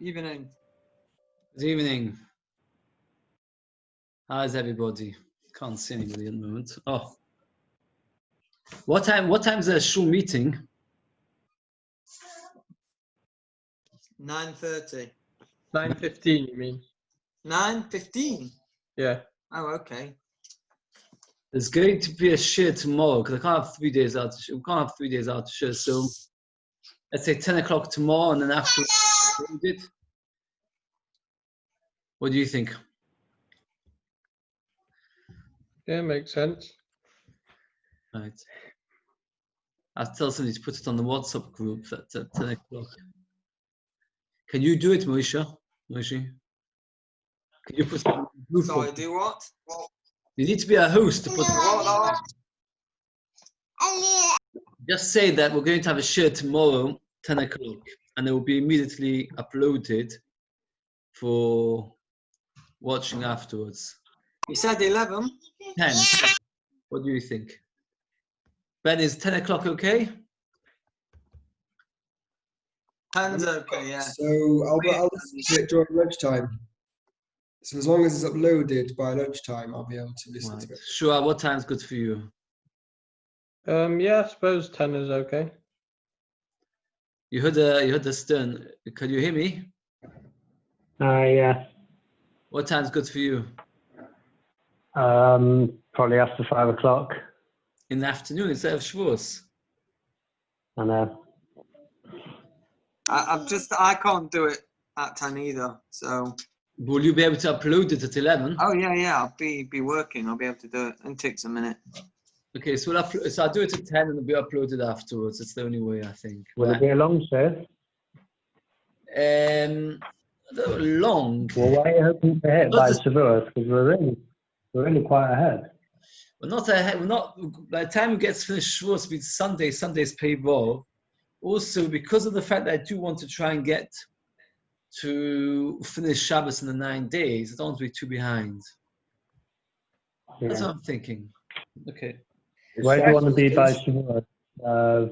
Evening. Good evening. How's everybody? Can't see anybody at the moment. Oh. What time's the shul meeting? 9:30. 9:15, you mean? 9:15? Yeah. Oh, okay. There's going to be a shiur tomorrow because I can't have 3 days out. We can't have 3 days out of shiur. So let's say 10 o'clock tomorrow, and then after it. What do you think? Yeah, makes sense. Right. I'll tell somebody to put it on the WhatsApp group at 10 o'clock. Can you do it, Moshe? Can you put it on the group? Sorry, do what? You need to be a host to put it. Just say that we're going to have a shiur tomorrow, 10 o'clock, and it will be immediately uploaded for watching afterwards. You said 11? 10. What do you think? Ben, is 10 o'clock okay? 10's okay, yeah. So I'll listen to it during lunchtime. So as long as it's uploaded by lunchtime, I'll be able to listen to it. Sure. What time's good for you? Yeah, I suppose 10 is okay. Yehuda Stern. Can you hear me? Yeah. What time's good for you? Probably after 5 o'clock. In the afternoon instead of Shabbos. I know. I can't do it at 10 either, so. Will you be able to upload it at 11? Oh, yeah, I'll be working. I'll be able to do it. It takes a minute. Okay, so I'll do it at 10 and it'll be uploaded afterwards. That's the only way, I think. Will it be a long shift? Long. Well, why are you hoping to hit by Shavuos? Because we're really quite ahead. We're not ahead. We're not. By the time it gets finished, Shavuos be Sunday. Sunday's pay well. Also, because of the fact that I do want to try and get to finish Shabbos in the 9 days, I don't want to be too behind. Yeah. That's what I'm thinking. Okay. Where do you want to be by Shavuos?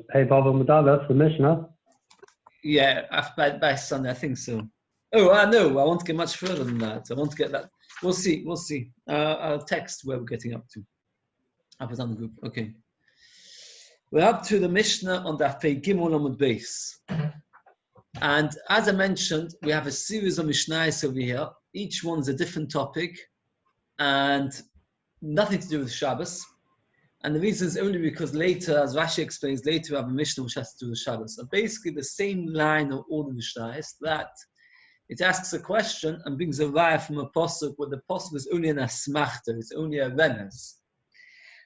Pei Bava Medalah for Mishnah? Yeah, by Sunday, I think so. Oh, I know. I want to get much further than that. I want to get that. We'll see. I'll text where we're getting up to. I'll put on the group. Okay. We're up to the Mishnah on the Pei Gimel Amud Beis. And as I mentioned, we have a series of Mishnayos over here. Each one's a different topic and nothing to do with Shabbos. And the reason is only because later, as Rashi explains, later we have a Mishnah which has to do with Shabbos. So basically the same line of all the Mishnayos, that it asks a question and brings a raya from a pasuk where the pasuk is only an asmachta, it's only a renes.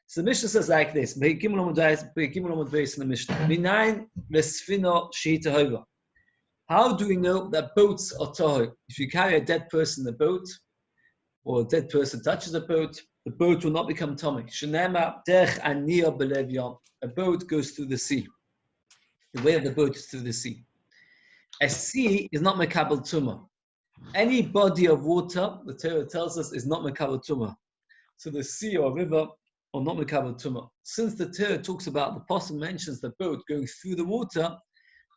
So the Mishnah says like this: Pei Gimel Amud Beis in the Mishnah. Minayin lesfino shehi tahora. How do we know that boats are tahor? If you carry a dead person in the boat, or a dead person touches the boat will not become tummy. Shenema derech aniyah belev yam. A boat goes through the sea. The way of the boat is through the sea. A sea is not mekabel tumah. Any body of water, the Torah tells us, is not mekabel tumah. So the sea or river are not mekabel tumah. Since the Torah talks about, the Apostle mentions the boat going through the water,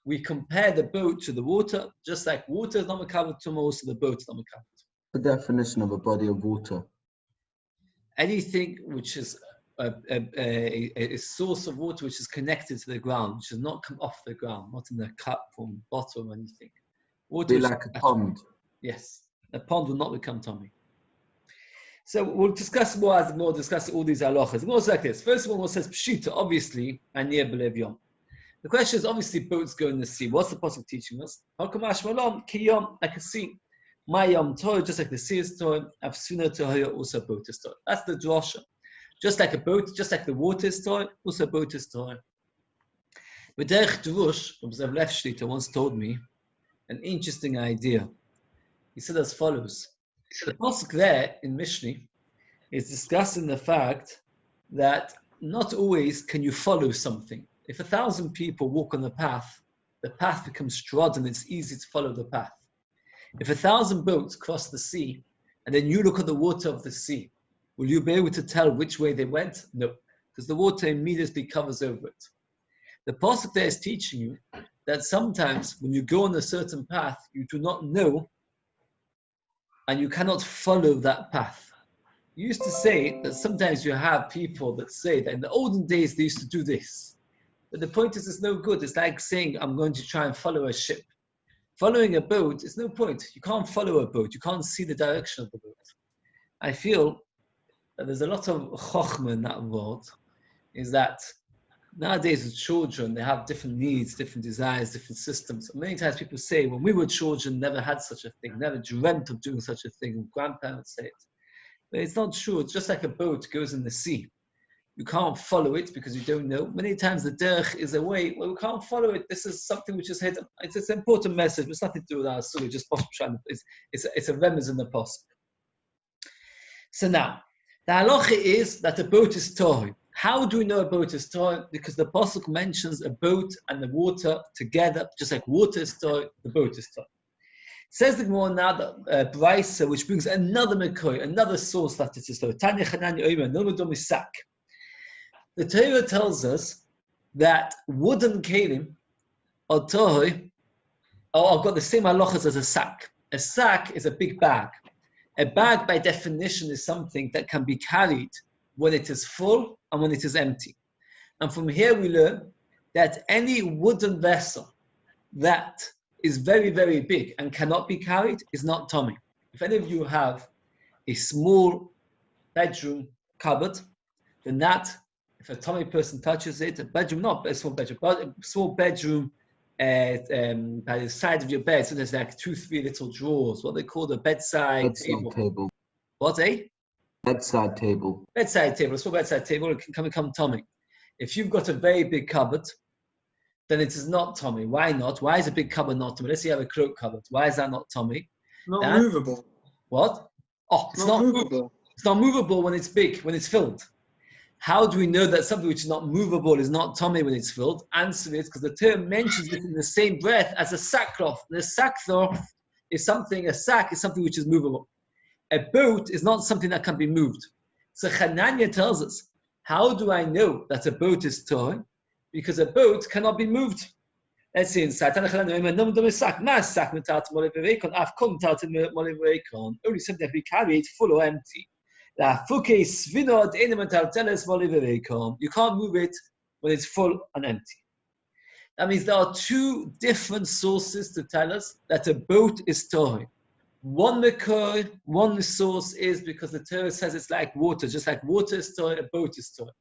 we compare the boat to the water, just like water is not mekabel tumah, also the boat is not mekabel tumah. The definition of a body of water. Anything which is a source of water which is connected to the ground, which does not come off the ground, not in a cup or bottle or anything. Water Be like a pond. Yes, a pond will not become tummy. So we'll discuss more as more discuss all these halachas. More like this. First of all, what says pshita, obviously, and near belev yom. The question is obviously boats go in the sea. What's the pasuk teaching us? Hakamash malom kiyom, like a sea. Mayam Torah, just like the sea is Torah, Afsuna Torah, also a boat is Torah. That's the drasha. Just like a boat, just like the water is Torah, also a boat is Torah. But Derech Drush, Rabbi Lev Shlita once told me an interesting idea. He said as follows. The pasuk there in Mishnah is discussing the fact that not always can you follow something. If 1,000 people walk on the path becomes trodden, it's easy to follow the path. If 1,000 boats cross the sea, and then you look at the water of the sea, will you be able to tell which way they went? No, because the water immediately covers over it. The pasuk there is teaching you that sometimes when you go on a certain path, you do not know and you cannot follow that path. You used to say that sometimes you have people that say that in the olden days they used to do this. But the point is, it's no good. It's like saying, I'm going to try and follow a ship. Following a boat is no point. You can't follow a boat. You can't see the direction of the boat. I feel that there's a lot of chokhmah in that world, is that nowadays with children, they have different needs, different desires, different systems. And many times people say, when we were children, never had such a thing, never dreamt of doing such a thing. And grandparents say it. But it's not true. It's just like a boat goes in the sea. You can't follow it because you don't know. Many times the derech is a way where we can't follow it. This is something which is hidden. It's an important message. It's nothing to do with our story. Just it's a remez in the post. So now, the halacha is that a boat is tohi. How do we know a boat is tohi? Because the pasuk mentions a boat and the water together, just like water is tohi, the boat is tohi. Says the Gemara now that Braisa, which brings another mekoi, another source that it is tohi. Tanya Chananya Omer, no dom isak. The Torah tells us that wooden kelim are tohi, or I've got the same halachas as a sack. A sack is a big bag. A bag, by definition, is something that can be carried when it is full and when it is empty. And from here we learn that any wooden vessel that is very, very big and cannot be carried is not tummy. If any of you have a small bedroom cupboard, then that, if a tummy person touches it, a bedroom, not a small bedroom, but a small bedroom by the side of your bed, so there's like 2-3 little drawers, what they call the bedside table. What, eh? Bedside table. Bedside table, a small bedside table, it can become tummy. If you've got a very big cupboard, then it is not tummy. Why not? Why is a big cupboard not tummy? Let's say you have a cloak cupboard. Why is that not tummy? Not movable. What? Oh, it's not movable. It's not movable when it's big, when it's filled. How do we know that something which is not movable is not tummy when it's filled? Answer is because the term mentions it in the same breath as a sackcloth. The sackcloth is something, a sack is something which is movable. A boat is not something that can be moved. So Chananya tells us, how do I know that a boat is toy? Because a boat cannot be moved. Let's see inside. Only something that can be carried full or empty. You can't move it when it's full and empty. That means there are two different sources to tell us that a boat is tohi. One makor, one source is because the Torah says it's like water, just like water is tohi, a boat is tohi.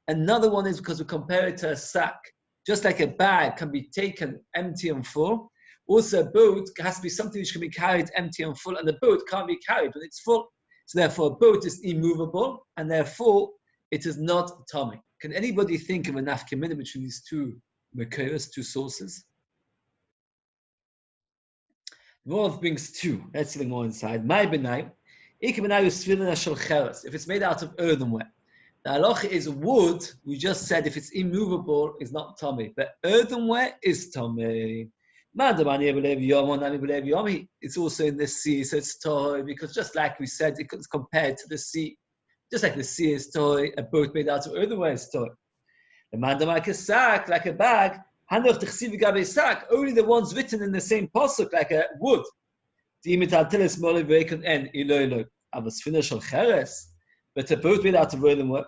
Another one is because we compare it to a sack. Just like a bag can be taken empty and full, also a boat has to be something which can be carried empty and full, and the boat can't be carried when it's full. So therefore, a boat is immovable, and therefore, it is not tummy. Can anybody think of a nafkamina between these two makoros, two sources? The Rav brings two. Let's see the more inside. My benai, if it's made out of earthenware. The halacha is wood, we just said if it's immovable, is not tummy. But earthenware is tummy. It's also in the sea, so it's toy, because just like we said, it's compared to the sea. Just like the sea is toy, a boat made out of earthenware is toy. The mandam like a sack, like a bag, only the ones written in the same pasuk, like a wood. But a boat made out of earthenware,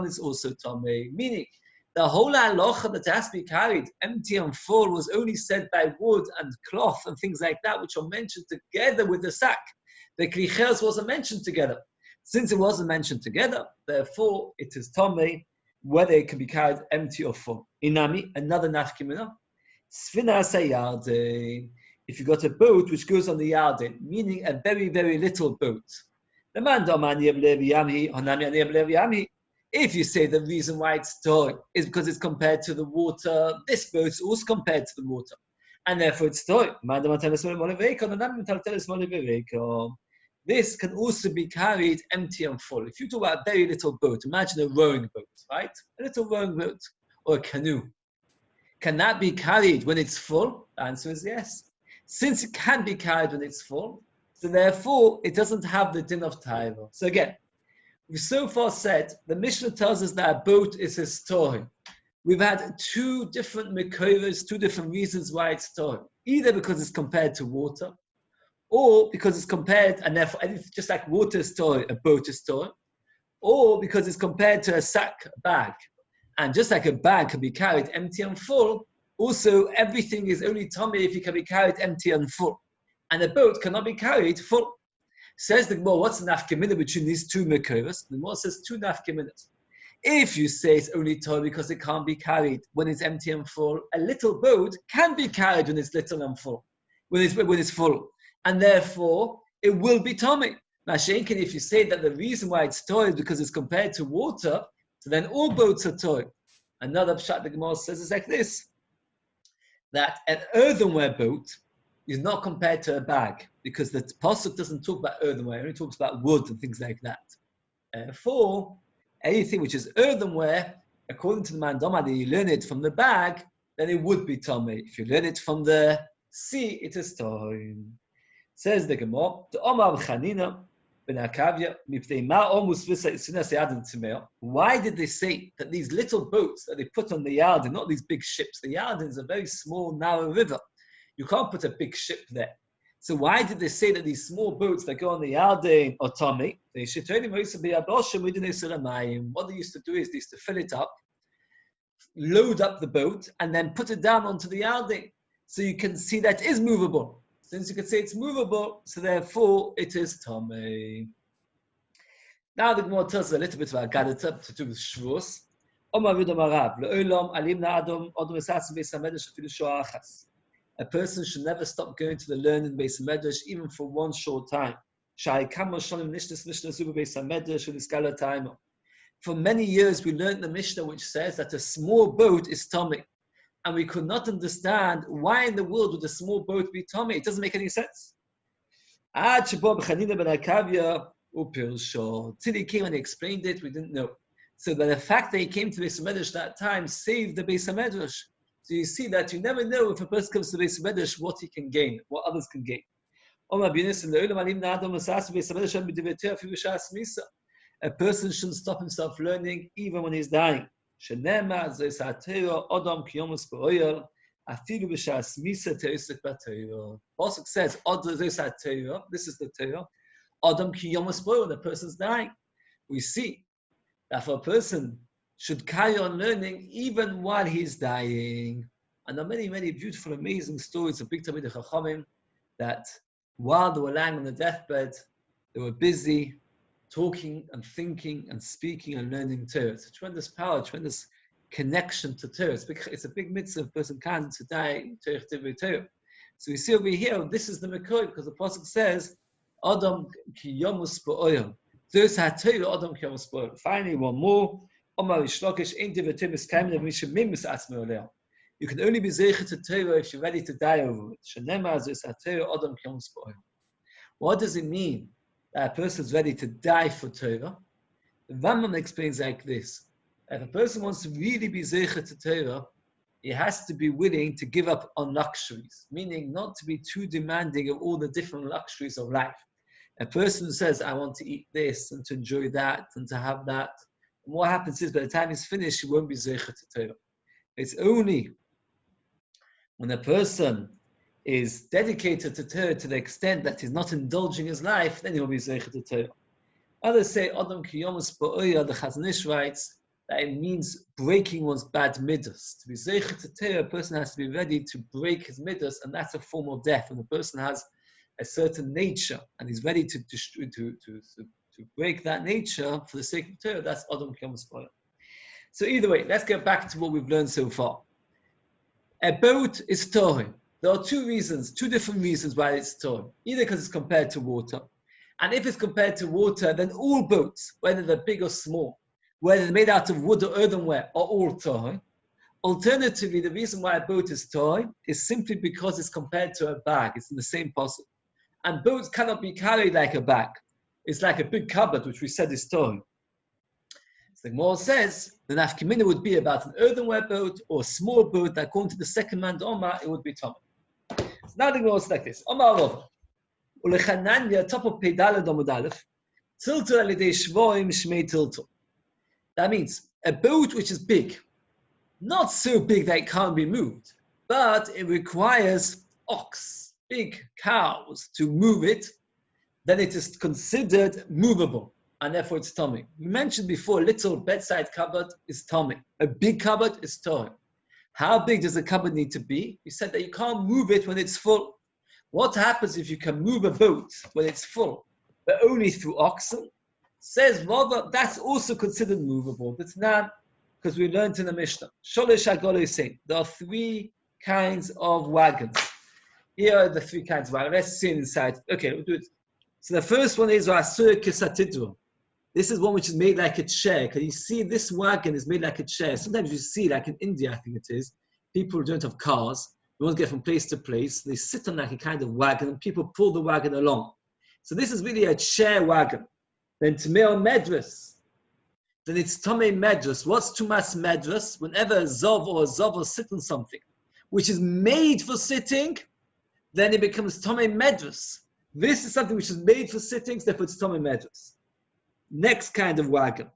is also tummy. Meaning, the whole halacha that has to be carried empty and full was only said by wood and cloth and things like that, which are mentioned together with the sack. The klichers wasn't mentioned together. Since it wasn't mentioned together, therefore it is tummy, whether it can be carried empty or full. Inami, another nafkimina, sfina sayarde. If you got a boat which goes on the yardin, meaning a very, very little boat. If you say the reason why it's toy is because it's compared to the water, this boat is also compared to the water, and therefore it's toy. This can also be carried empty and full. If you talk about a very little boat, imagine a rowing boat, right? A little rowing boat or a canoe. Can that be carried when it's full? The answer is yes. Since it can be carried when it's full, so therefore it doesn't have the din of taiva. So again, we so far said, the Mishnah tells us that a boat is a story. we've had two different mekoros, two different reasons why it's Torah. Either because it's compared to water, or because it's compared, and therefore, and it's just like water is Torah, a boat is Torah, or because it's compared to a sack, a bag. And just like a bag can be carried empty and full, also everything is only tummy if it can be carried empty and full. And a boat cannot be carried full. Says the Gemara, what's the nafkamina between these two mekoros? The Gemara says two nafkaminas. If you say it's only Torah because it can't be carried when it's empty and full, a little boat can be carried when it's little and full, when it's full. And therefore, it will be tummy. Mashenkin, if you say that the reason why it's Torah is because it's compared to water, so then all boats are Torah. Another pshat the Gemara says is like this, that an earthenware boat is not compared to a bag, because the pasuk doesn't talk about earthenware, it only talks about wood and things like that. Therefore, anything which is earthenware, according to the Mandama, that you learn it from the bag, then it would be tummy. If you learn it from the sea, it is Torah. Says the Gemara, the Omar Chanina ben Akavya, why did they say that these little boats that they put on the yard are not these big ships? The yard is a very small, narrow river. You can't put a big ship there. So why did they say that these small boats that go on the Yarden are tummy? What they used to do is they used to fill it up, load up the boat, and then put it down onto the Yarden. So you can see that it is movable. Since you can say it's movable, so therefore it is tummy. Now the Gemara tells us a little bit about Gadata to do with Shabbos. A person should never stop going to the learning Beis Medrash even for one short time. For many years we learned the Mishnah which says that a small boat is tummy. And we could not understand why in the world would a small boat be tummy. It doesn't make any sense. Till he came and explained it, we didn't know. So the fact that he came to Beis Medrash that time saved the Beis Medrash. So you see that you never know if a person comes to Beis Medrash what he can gain, what others can gain. A person shouldn't stop himself learning even when he's dying. Pasuk says, this is the Torah. Adam ki yom spoil, the person's dying. We see that for a person should carry on learning even while he's dying. And there are many, many beautiful, amazing stories of big Talmidei Chachamim that while they were lying on the deathbed, they were busy talking and thinking and speaking and learning Torah. It's a tremendous power, tremendous connection to Torah. It's a big mitzvah of a person can to die Torah. So we see over here, this is the Mekor, because the Pasuk says, Adam ki yom spoil. Those had Torah, Adam ki yom spoil. Finally, one more. You can only be zeicher to Torah if you're ready to die over it. What does it mean that a person is ready to die for Torah? The Rambam explains like this. If a person wants to really be zeicher to Torah, he has to be willing to give up on luxuries, meaning not to be too demanding of all the different luxuries of life. A person who says, I want to eat this and to enjoy that and to have that, and what happens is by the time he's finished, he won't be zeicher to Torah. It's only when a person is dedicated to Torah to the extent that he's not indulging his life, then he will be zeicher to Torah. Others say, Adam ki yom spo'oya, the Chazon Ish writes, that it means breaking one's bad midas. To be zeicher to Torah, a person has to be ready to break his midas, and that's a form of death. When a person has a certain nature and he's ready to break that nature for the sake of Torah, that's Adam ki yom spo'oya. So either way, let's get back to what we've learned so far. A boat is Torah. There are two different reasons why it's Torah. Either because it's compared to water. And if it's compared to water, then all boats, whether they're big or small, whether they're made out of wood or earthenware, are all Torah. Alternatively, the reason why a boat is Torah is simply because it's compared to a bag. It's in the same pasuk. And boats cannot be carried like a bag. It's like a big cupboard, which we said is Torah. So the Gemara says the nafkamina would be about an earthenware boat or a small boat that, according to the second man, Omar, it would be Tomah. So now the Gemara is like this. Omar Rov. Ulechananya, top of Peidalad Omud Aleph, tiltul alidei shvoim shmei tiltul. That means a boat which is big, not so big that it can't be moved, but it requires ox, big cows, to move it, then it is considered movable, and therefore it's tummy. We mentioned before, a little bedside cupboard is tummy. A big cupboard is tummy. How big does a cupboard need to be? We said that you can't move it when it's full. What happens if you can move a boat when it's full, but only through oxen? Says Rava, that's also considered movable. That's not, because we learned in the Mishnah. Sholish Agolo is saying there are three kinds of wagons. Here are the three kinds of wagons. Let's see inside. Okay, we'll do it. So the first one is Asur Kisatidru. This is one which is made like a chair. Can you see this wagon is made like a chair? Sometimes you see, like in India, I think it is, people who don't have cars, they want to get from place to place. They sit on like a kind of wagon and people pull the wagon along. So this is really a chair wagon. Then Tameo Medras. Then it's Tomei Medras. What's Tumas Medras? Whenever a Zov or a Zova sit on something which is made for sitting, then it becomes Tomei Medras. This is something which is made for sittings, therefore it's Tomei Medras. Next kind of wagon.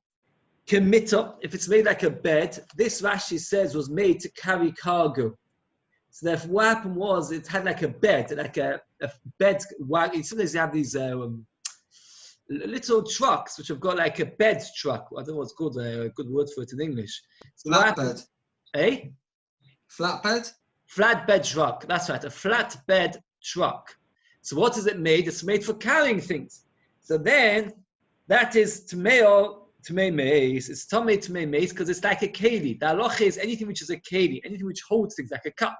Kemitta, if it's made like a bed, this Rashi says was made to carry cargo. So therefore what happened was it had like a bed, like a bed wagon. Sometimes you have these little trucks which have got like a bed truck. I don't know what's called, a good word for it in English. So Flatbed. Eh? Flatbed? Flatbed truck, that's right, a flatbed truck. So what is it made? It's made for carrying things. So then, that is Tamei Meis. It's Tamei Meis because it's like a keli. The halacha is anything which is a keli, anything which holds things, like a cup.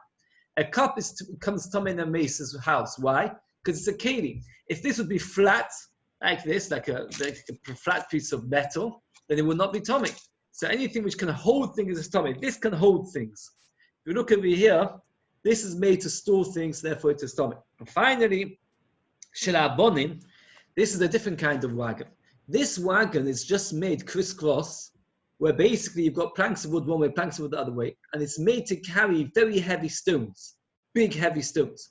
A cup comes Tamei Meis' house. Why? Because it's a keli. If this would be flat, like this, like a flat piece of metal, then it would not be Tamei. So anything which can hold things is Tamei. This can hold things. If you look over here, this is made to store things, therefore it is Tamei. And finally, Shelabonim, this is a different kind of wagon. This wagon is just made crisscross, where basically you've got planks of wood one way, planks of wood the other way, and it's made to carry very heavy stones, big heavy stones.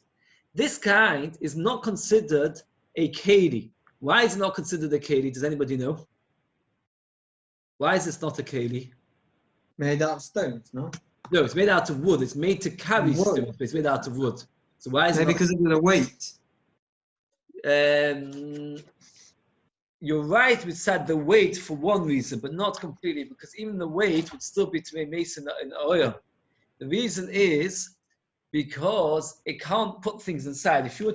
This kind is not considered a keli. Why is it not considered a keli? Does anybody know? Why is this not a keli? Made out of stones, no? No, it's made out of wood. It's made to carry Wood. stones, but it's made out of wood. So why is it Maybe not? because of the weight. You're right with said the weight for one reason, but not completely, because even the weight would still be to be mason in oil. The reason is because it can't put things inside. If you were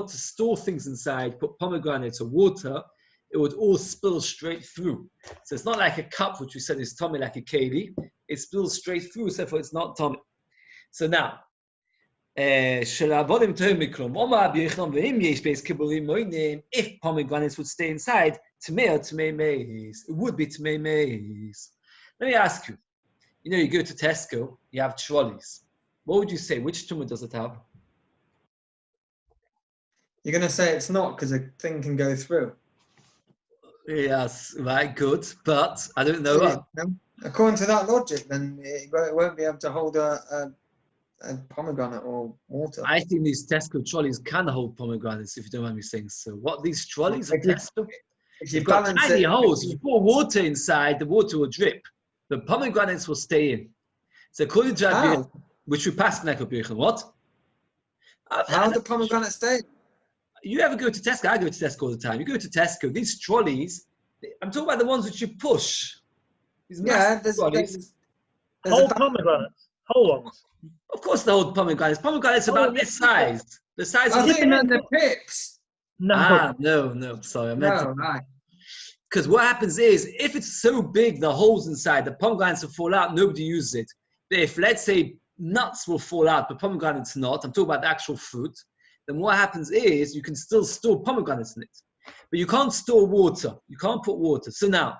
to store things inside, put pomegranates or water, it would all spill straight through. So it's not like a cup, which we said is tummy like a keli. It spills straight through, so therefore it's not tummy. So now, if pomegranates would stay inside, Tamei Meis, it would be Tamei Meis. Let me ask you, you go to Tesco, you have trolleys. What would you say? Which tumah does it have? You're going to say it's not because a thing can go through. Yes, right, good. But I don't know. According to that logic, then it won't be able to hold a pomegranate or water. I think these Tesco trolleys can hold pomegranates, if you don't mind me saying so. What, these trolleys at Tesco? You've got tiny holes. If you put water inside, the water will drip. The pomegranates will stay in. So according to Rabbi, which we passed like a what? How do pomegranates stay? You ever go to Tesco? I go to Tesco all the time. You go to Tesco, these trolleys, I'm talking about the ones which you push. These there's Whole pomegranates. Whole ones. Of course, the whole pomegranates. Pomegranates about this size. The size I of think you meant the pips. No. No, sorry. I meant No, right. because what happens is, if it's so big, the holes inside, the pomegranates will fall out, nobody uses it. But if, let's say, nuts will fall out, but pomegranates not, I'm talking about the actual fruit, then what happens is, you can still store pomegranates in it. But you can't store water. You can't put water. So now,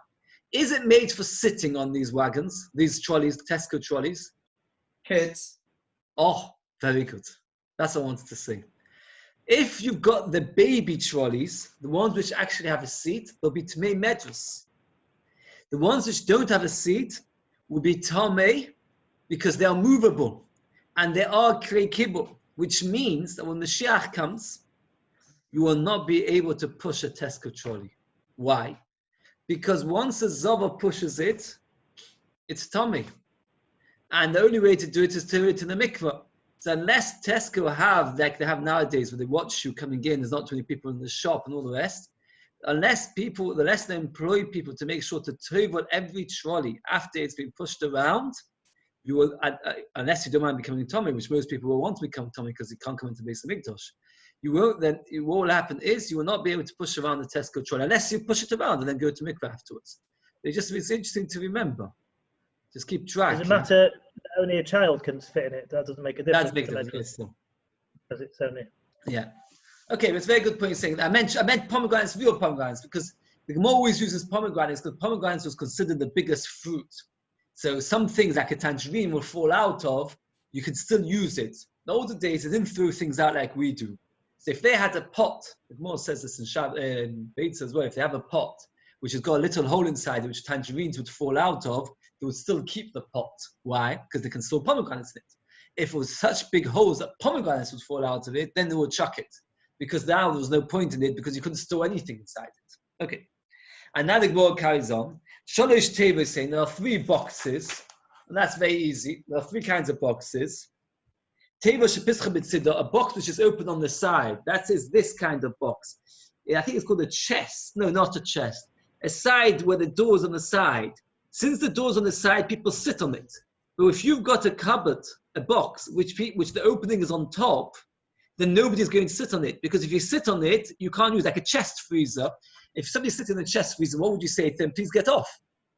is it made for sitting on these wagons, these trolleys, Tesco trolleys? Kids. Oh, very good. That's what I wanted to say. If you've got the baby trolleys, the ones which actually have a seat, they'll be Tamei Medras. The ones which don't have a seat will be Tamei because they are movable and they are Klei Kibul, which means that when the Mashiach comes, you will not be able to push a Tesco trolley. Why? Because once a Zava pushes it, it's tummy. And the only way to do it is to do it in the mikveh. So unless Tesco have, like they have nowadays, where they watch you coming in, there's not too many people in the shop and all the rest, unless they employ people to make sure to table every trolley after it's been pushed around, you will, unless you don't mind becoming Tommy, which most people will want to become Tommy because they can't come into Beis Hamikdash, you won't. Then what will happen is you will not be able to push around the Tesco trolley unless you push it around and then go to mikveh afterwards. It's interesting to remember. Just keep track. Does it matter? Only a child can fit in it. That doesn't make a difference. That's a big difference. Because it's only. Yeah. Okay, but it's a very good point saying that. I meant pomegranates, real pomegranates, because the Gemara always uses pomegranates because pomegranates was considered the biggest fruit. So some things like a tangerine will fall out of, you can still use it. In the older days, they didn't throw things out like we do. So if they had a pot, the Gemara says this in Beitz as well, if they have a pot which has got a little hole inside it, which tangerines would fall out of, they would still keep the pot. Why? Because they can store pomegranates in it. If it was such big holes that pomegranates would fall out of it, then they would chuck it. Because now there was no point in it because you couldn't store anything inside it. Okay. And now the Gemara carries on. Shalosh Teva is saying there are 3 boxes, and that's very easy. There are 3 kinds of boxes. Teva shepischa b'tzida, a box which is open on the side. That is this kind of box. I think it's called a chest. No, not a chest. A side where the door's on the side. Since the door's on the side, people sit on it. But if you've got a cupboard, a box, which the opening is on top, then nobody's going to sit on it. Because if you sit on it, you can't use like a chest freezer. If somebody's sitting in a chest freezer, what would you say to them? Please get off.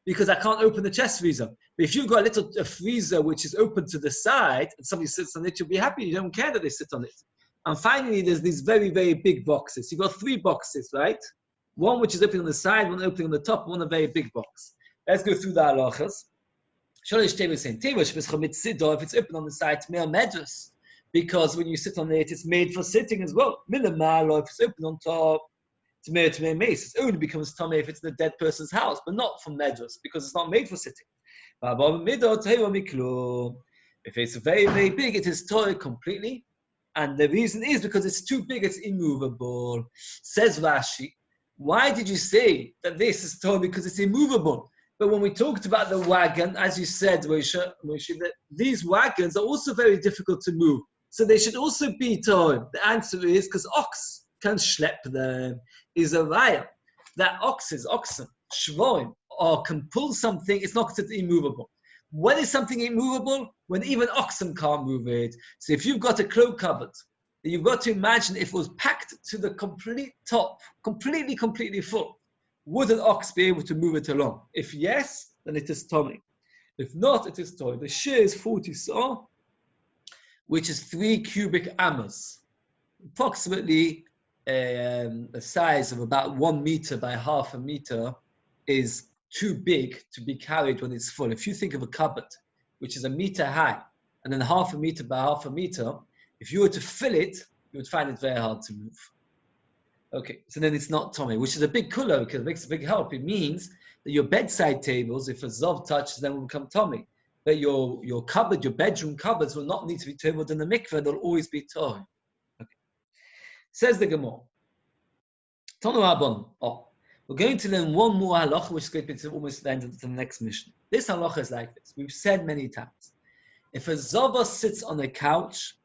Because I can't open the chest freezer. But if you've got a freezer which is open to the side, and somebody sits on it, you'll be happy. You don't care that they sit on it. And finally, there's these very, very big boxes. You've got 3 boxes, right? One which is opening on the side, one opening on the top, one a very big box. Let's go through the halachas. Shalish Teva is saying, if it's open on the side, it's mere medras. Because when you sit on it, it's made for sitting as well. Milamalo, if it's open on top, it's mere to mere mace. It only becomes tummy if it's in a dead person's house, but not from medras, because it's not made for sitting. If it's very, very big, it is toy completely. And the reason is because it's too big, it's immovable. Says Rashi, why did you say that this is toy? Because it's immovable. But when we talked about the wagon, as you said, Moshe, that these wagons are also very difficult to move. So they should also be toy. The answer is because ox can schlep them. Is a raya. That oxen, shvoim, or can pull something, it's not considered immovable. When is something immovable? When even oxen can't move it. So if you've got a cloak cupboard, you've got to imagine if it was packed to the complete top, completely full, would an ox be able to move it along? If yes, then it is tummy. If not, it is toy. The shear is 40 saw, which is 3 cubic amas, approximately a size of about 1 meter by half a meter is too big to be carried when it's full. If you think of a cupboard, which is 1 meter high, and then half a meter by half a meter, if you were to fill it, you would find it very hard to move. Okay, so then it's not tummy, which is a big kula because it makes a big help. It means that your bedside tables, if a zov touches them, will become tummy. But your cupboard, your bedroom cupboards will not need to be tabled in the mikveh, they'll always be toy. Okay. Says the Gemara. Tonu Abon. Oh, we're going to learn one more halacha, which is going to be almost the end of the next mission. This halacha is like this. We've said many times. If a zova sits on a couch,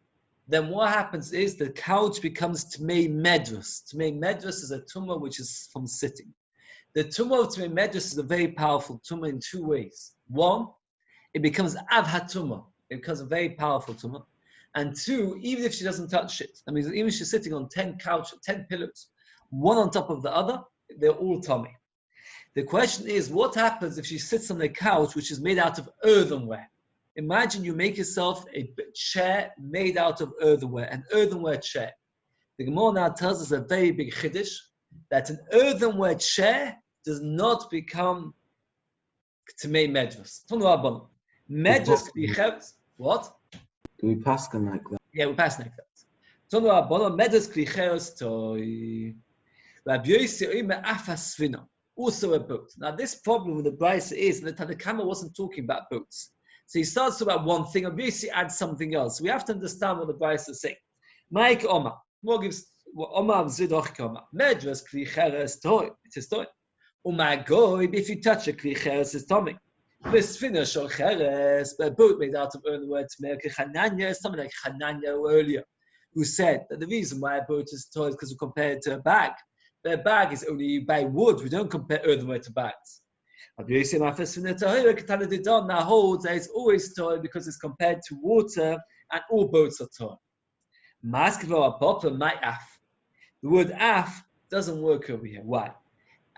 then what happens is the couch becomes Tmei Medras. Tmei Medras is a tumah which is from sitting. The tumah of Tmei Medras is a very powerful tumah in 2 ways. 1, it becomes Avhat tumah. It becomes a very powerful tumah. And 2, even if she doesn't touch it, that means even if she's sitting on 10 pillows, one on top of the other, they're all tummy. The question is, what happens if she sits on a couch which is made out of earthenware? Imagine you make yourself a chair made out of earthenware, an earthenware chair. The Gemara now tells us a very big chiddush, that an earthenware chair does not become Tmei Medras. Medras klicheres. What? Do we pass them like that? Yeah, we pass like that. Medras klicheres toy. Rabbi Yossi oimer afasvina. Also a boat. Now this problem with the Brisa is that the Tanakama wasn't talking about boats. So he starts about one thing, and basically adds something else. We have to understand what the Brisa is saying. Mike Omar. More gives Omar Zidoch Omar. Medras klicheres toy. It is toy. Umagoy, if you touch a klicheres is tummy. V'sfina shocheres, a boat made out of earthenware tamei kechananya, something like Hananya earlier, who said that the reason why a boat is toy is because we compare it to a bag. But a bag is only by wood. We don't compare earthenware to bags. Now holds that it's always toy because it's compared to water, and all boats are toy. The word af doesn't work over here. Why?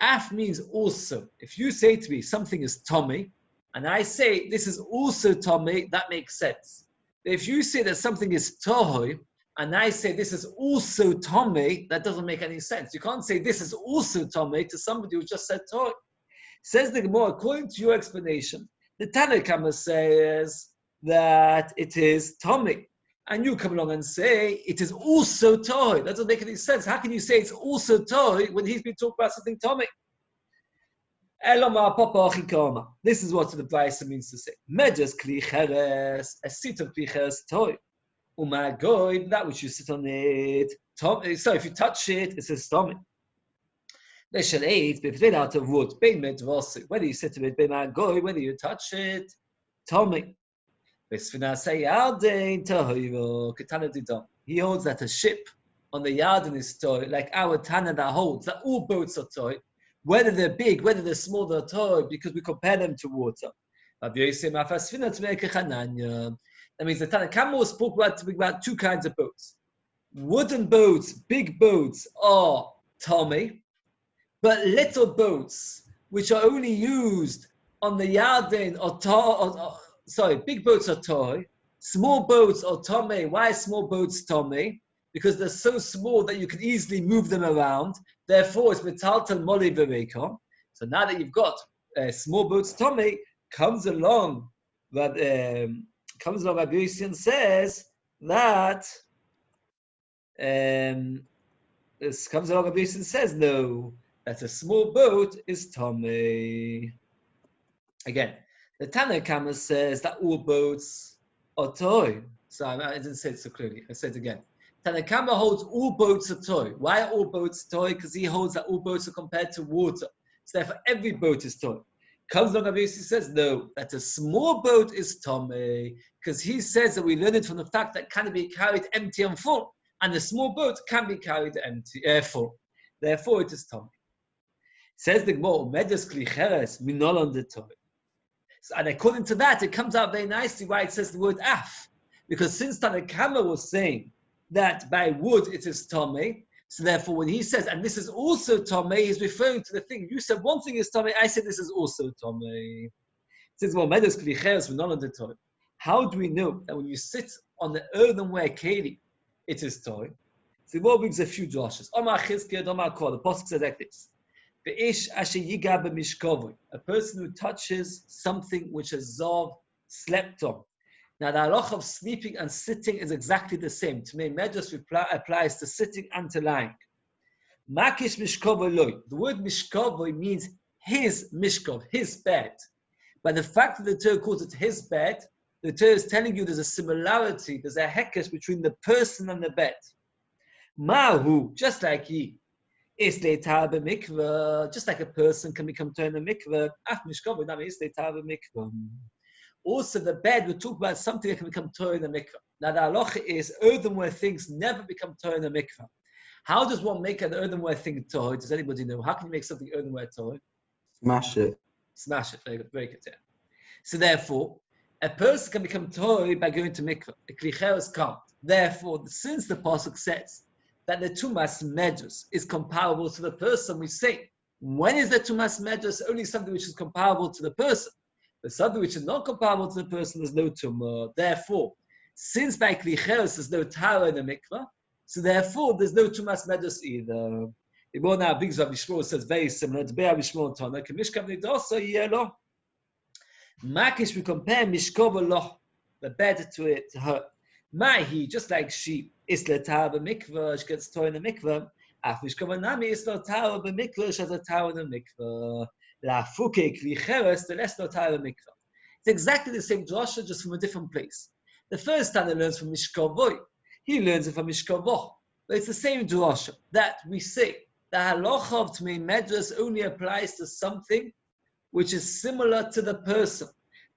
Af means also. If you say to me something is Tommy, and I say this is also Tommy, that makes sense. But if you say that something is Tohoy, and I say this is also Tommy, that doesn't make any sense. You can't say this is also Tommy to somebody who just said Toy. Says the Gemara, according to your explanation, the Tanakhama says that it is Tommy. And you come along and say it is also Toy. That doesn't make any sense. How can you say it's also Toy when he's been talking about something Tommy? This is what the Brisa means to say. Mejas kli cheres, a seat of kli cheres Toy. Umagoy, that which you sit on it. So if you touch it, it says Tommy. They shall eat, be made out of wood. Whether you sit on it, whether you touch it, Tommy. He holds that a ship on the Yarden is toy, like our Tana that holds that all boats are toy, whether they're big, whether they're small, they're toy, because we compare them to water. That means the Tanakhama spoke about two kinds of boats. Wooden boats, big boats are Tommy, but little boats, which are only used on the Yarden big boats are toy, small boats are tomei. Why are small boats tomei? Because they're so small that you can easily move them around. Therefore, it's metaltal moli v'reikon. So now that you've got small boats tomei, comes along Rabbi Yossi says that no, that a small boat is tomei. Again. The Tanakhama says that all boats are toy. So I didn't say it so clearly. I said it again. Tanakhama holds all boats are toy. Why are all boats toy? Because he holds that all boats are compared to water. So therefore, every boat is toy. Comes along, obviously says no, that a small boat is tomei, because he says that we learn it from the fact that it can be carried empty and full, and a small boat can be carried empty, full. Therefore, it is tomei. Says the Gemara, medas kli cheres minol on the toy. And according to that, it comes out very nicely why it says the word af. Because since Tanakhama was saying that by wood it is tomei, so therefore when he says, and this is also tomei, he's referring to the thing. You said one thing is tomei, I said this is also tomei. It says, well, medas kli cheres minol on the toy. How do we know that when you sit on the earthenware keli, it is toy? So the Gemara brings a few drashes. Omar Chizkiah, Omar Kol, the Pasuk says like this. A person who touches something which is Zav slept on. Now the halacha of sleeping and sitting is exactly the same. To me, Medrash applies to sitting and to lying. Makish mishkavoi loy. The word mishkavoi means his mishkav, his bed. By the fact that the Torah calls it his bed, the Torah is telling you there's a similarity, there's a hekesh between the person and the bed. Mahu, just like he. Just like a person can become turned a mikveh. Also, the bed, we talk about something that can become turned a mikveh. Now, the halacha is earthenware things never become turned a mikveh. How does one make an earthenware thing toy? Does anybody know? How can you make something earthenware toy? Smash it. Smash it. Very good. Very good. Yeah. So therefore, a person can become toy by going to mikveh. A klicheres can't. Therefore, since the pasuk says that the tumas medus is comparable to the person, we say, when is the tumas medus? Only something which is comparable to the person. But something which is not comparable to the person, there's no tumah. Therefore, since by klicheres there's no tara in the mikveh, so therefore there's no tumas medus either. The more now big Rabbi Shmuel says very similar to Rabbi Shmuel Tana. Mishkav nidosa yelo. Makish, we compare mishkov lo, the bed to it, to her. Mahi, just like she is the tower of mikveh, she gets toy in the mikveh. Af mishkov nami is the tower of mikveh, she has a tower in the mikveh. La fuke klicheres, the less no tower of mikveh. It's exactly the same drasha, just from a different place. The first time he learns from mishkavoy, he learns it from mishkavoh. But it's the same drasha that we say. The halacha of Tmei Medras only applies to something which is similar to the person.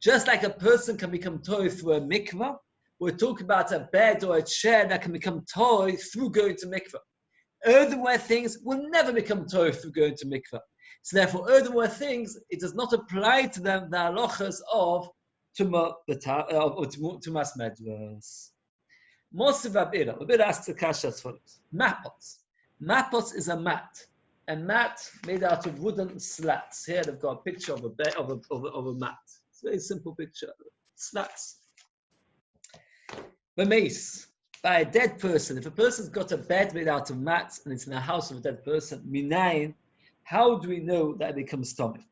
Just like a person can become toy through a mikvah, we're talking about a bed or a chair that can become toy through going to mikvah. Earthenware things will never become toy through going to mikvah. So therefore, earthenware things, it does not apply to them the halachas of tumas medras. Mosiv Abira asks the kasha as follows: Mapos. Mapos is a mat made out of wooden slats. Here they've got a picture of a mat. It's a very simple picture. Slats. The mace by a dead person. If a person's got a bed made out of mats and it's in the house of a dead person, minayin, how do we know that it becomes tummy?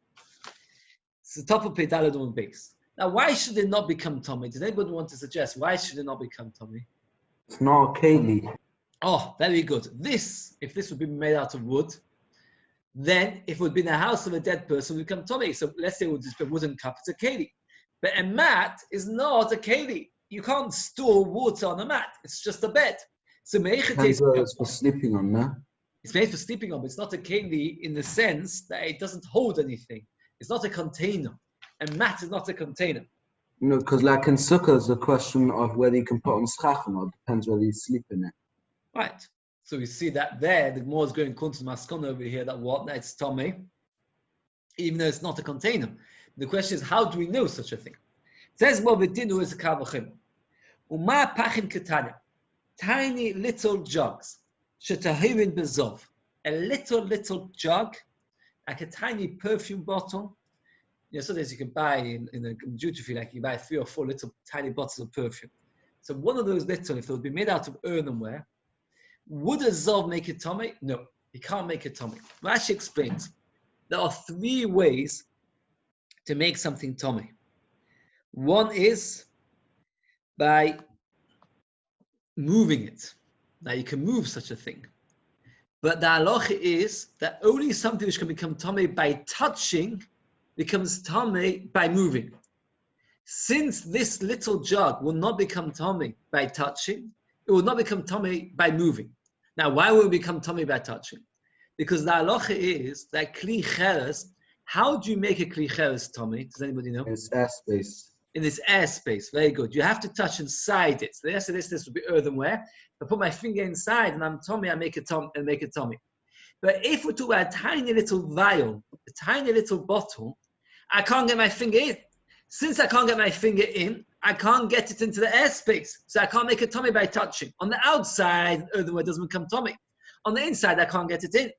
It's the top of Pedalad base. Now, why should it not become tummy? Does anybody want to suggest why should it not become tummy? It's not a keli. Oh, very good. If this would be made out of wood, then if it would be in the house of a dead person, it would become tummy. So let's say it would just be a wooden cup, it's a keli. But a mat is not a keli. You can't store water on a mat. It's just a bed. So It's for sleeping on, no? It's made for sleeping on, but it's not a keli in the sense that it doesn't hold anything. It's not a container. A mat is not a container. No, because like in sukkah, it's a question of whether you can put on schach or it depends whether you sleep in it. Right. So we see that there, the Gemara is going to maskon over here that what? That it's tummy, even though it's not a container. The question is, how do we know such a thing? It says, well, v'dinu is a kavachim. Uma pachim ketanya. Tiny little jugs. Shetahirin bezov. A little jug, like a tiny perfume bottle. You know, sometimes you can buy in a duty free, like you buy 3 or 4 little tiny bottles of perfume. So one of those little, if it would be made out of earthenware, would a zov make it tummy? No, you can't make it tummy. Rashi explains there are 3 ways to make something tummy. One is by moving it. Now you can move such a thing. But the halacha is that only something which can become tummy by touching becomes tummy by moving. Since this little jug will not become tummy by touching, it will not become tummy by moving. Now, why will it become tummy by touching? Because the halacha is that kli cheres, how do you make a kli cheres tummy? Does anybody know? It's airspace. In this airspace, very good. You have to touch inside it. So this would be earthenware. If I put my finger inside and I'm tummy, I make a tummy. But if we're talking about a tiny little vial, a tiny little bottle, I can't get my finger in. Since I can't get my finger in, I can't get it into the airspace. So I can't make a tummy by touching. On the outside, earthenware doesn't become tummy. On the inside, I can't get it in.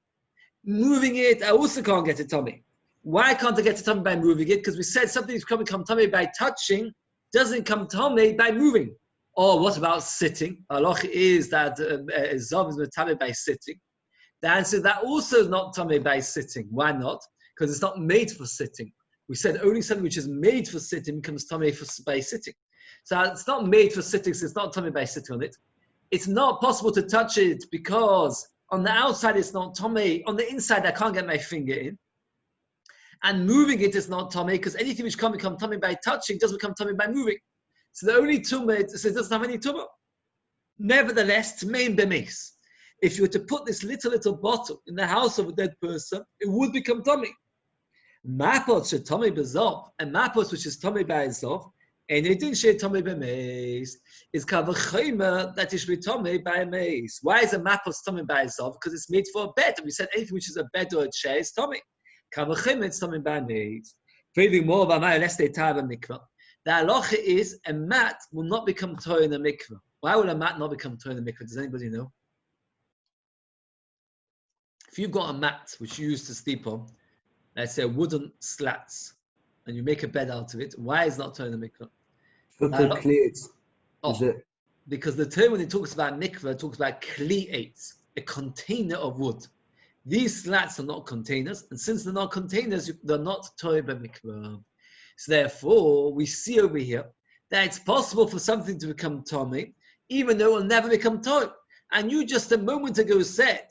Moving it, I also can't get a tummy. Why can't I get a tummy by moving it? Because we said something can become tummy by touching, doesn't come tummy by moving. Or what about sitting? Halach is that Zav is tummy by sitting. The answer is that also is not tummy by sitting. Why not? Because it's not made for sitting. We said only something which is made for sitting becomes tummy by sitting. So it's not made for sitting, so it's not tummy by sitting on it. It's not possible to touch it because on the outside it's not tummy. On the inside I can't get my finger in. And moving it is not tummy because anything which can become tummy by touching doesn't become tummy by moving. So the only tumah, so it doesn't have any tumah. Nevertheless, tmein b'meis. If you were to put this little bottle in the house of a dead person, it would become tummy. Mapot should tummy b'zov, and mapot which is tummy by zov, and it didn't say tummy b'meis, is kavachayma that it should be tummy by meis. Why is a mapot tummy by zov? Because it's made for a bed, and we said anything which is a bed or a chair is tummy. Kavachayma it's tummy by meis. Feeling more about my less they tar mikvah. The halacha is a mat will not become toy in a mikvah. Why will a mat not become toy in a mikvah? Does anybody know? If you've got a mat which you use to sleep on, let's say wooden slats, and you make a bed out of it, why is it not toy in the mikvah? Because the term when it talks about mikvah, it talks about kli'ates, a container of wood. These slats are not containers, and since they're not containers, they're not toy by mikvah. So therefore, we see over here that it's possible for something to become tummy, even though it will never become toy. And you just a moment ago said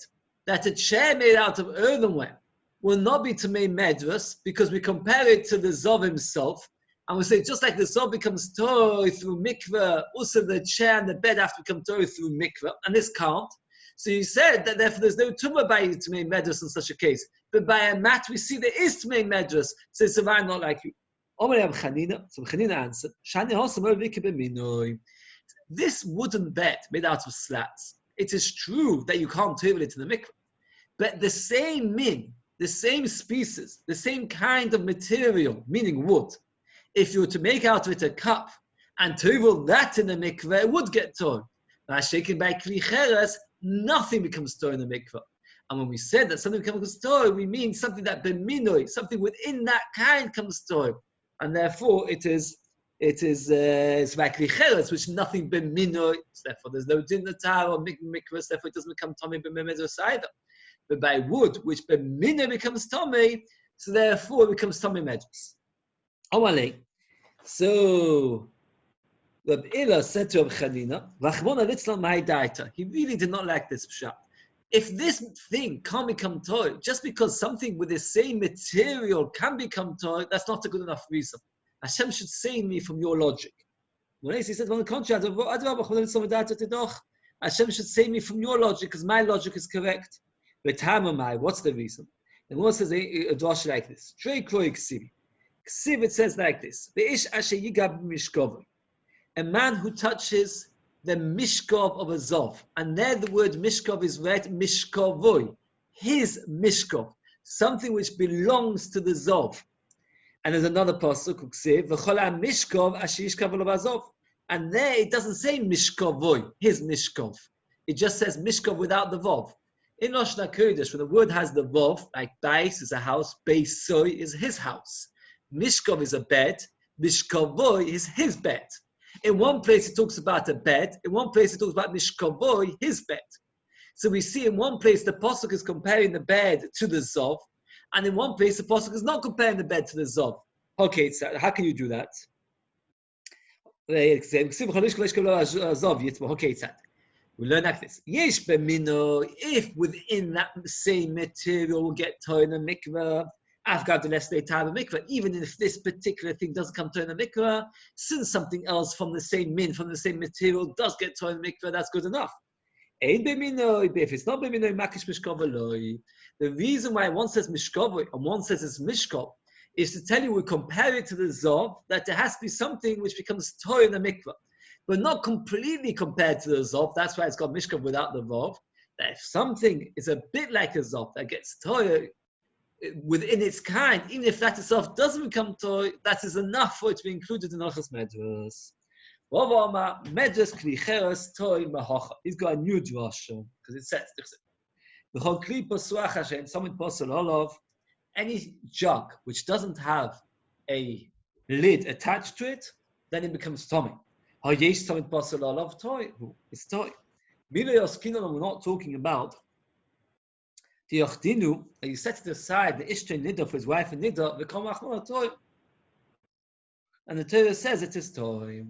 that a chair made out of earthenware will not be Tamei Medras because we compare it to the Zov himself, and we say just like the Zov becomes toy through mikveh, also the chair and the bed have to become toy through mikveh, and this can't. So you said that therefore there's no tumah by Tamei Medras in such a case, But by a mat, we see there is Tmei Medras. So it's not like you. So Chanina answered, this wooden bed made out of slats, it is true that you can't turn it to the mikveh. But the same the same species, the same kind of material, meaning wood, if you were to make out of it a cup and turn that in the mikveh, it would get torn. Now, shaken by kli cheres, nothing becomes torn in the mikveh. And when we said that something becomes torn, we mean something that beminoi, something within that kind comes torn. And therefore, it's by kli cheres, which nothing beminoi. Therefore, there's no din natar or mikveh. Therefore, it doesn't become tomei b'memezos either. But by wood, which beminoi becomes tomei, so therefore it becomes tomei medras. Omale. So Reb Ila said to Reb Chanina, "V'achmona litzlan ma'adaita." He really did not like this pshat. If this thing can't become toy, just because something with the same material can become toy, that's not a good enough reason. Hashem should save me from your logic. He said, on the contrary, Hashem should save me from your logic because my logic is correct. What's the reason? And one says a drash like this. Ksiv, it says like this. A man who touches the mishkov of a zov. And there the word mishkov is read mishkovoi. His mishkov. Something which belongs to the zov. And there's another pasuk, Ksiv, v'chola mishkov asher yishkav lo b'azov. And there it doesn't say mishkovoi, his mishkov. It just says mishkov without the vov. In Lashon HaKodesh, when the word has the vov, like bais is a house, beisoi is his house. Mishkov is a bed, mishkovoi is his bed. In one place it talks about a bed, in one place it talks about mishkovoi, his bed. So we see in one place the pasuk is comparing the bed to the zov, and in one place the pasuk is not comparing the bed to the zov. Okay, so how can you do that? We learn like this. Yesh b'mino, if within that same material will get torn in a mikveh, I've got the less day time of mikveh, even if this particular thing doesn't come torn in a mikveh, since something else from the same min, from the same material does get torn in a mikveh, that's good enough. If it's not b'mino, makish mishkov. The reason why one says mishkov and one says it's mishkov is to tell you we compare it to the zov, that there has to be something which becomes torn in a mikveh. But not completely compared to the zov. That's why it's got mishkav without the vov. That if something is a bit like a zov that gets toy within its kind, even if that itself doesn't become toy, that is enough for it to be included in Ochas Medras. Medras klicheres toy mahocha. He's got a new drasha because it says the whole kli pasuach Hashem. Someone posel olav any jug which doesn't have a lid attached to it, then it becomes tummy. It's toy. We're not talking about the Yachdinu, that you set it aside, the Ishtre Nida for his wife and Nida, become a toy. And the Torah says it is toy.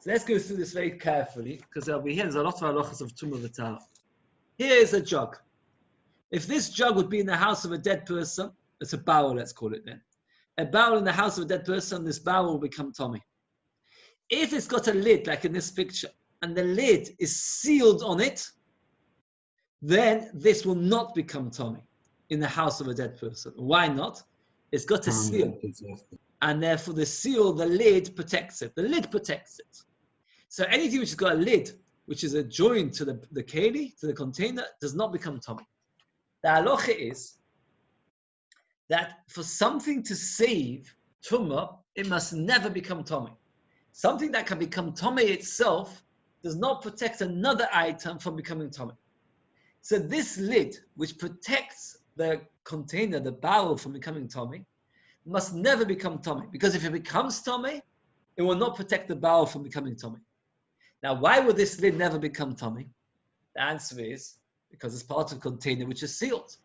So let's go through this very carefully, because there's a lot of halachas of Tumah V'Tah. Here is a jug. If this jug would be in the house of a dead person, it's a barrel, let's call it then. A barrel in the house of a dead person, this barrel will become tummy. If it's got a lid, like in this picture, and the lid is sealed on it, then this will not become tummy in the house of a dead person. Why not? It's got a seal. And therefore the seal, the lid protects it. The lid protects it. So anything which has got a lid, which is a joint to the keli, to the container, does not become tummy. The halacha is that for something to save tumah, it must never become tummy. Something that can become tummy itself does not protect another item from becoming tummy. So this lid, which protects the container, the barrel, from becoming tummy, must never become tummy. Because if it becomes tummy, it will not protect the barrel from becoming tummy. Now, why would this lid never become tummy? The answer is because it's part of a container which is sealed.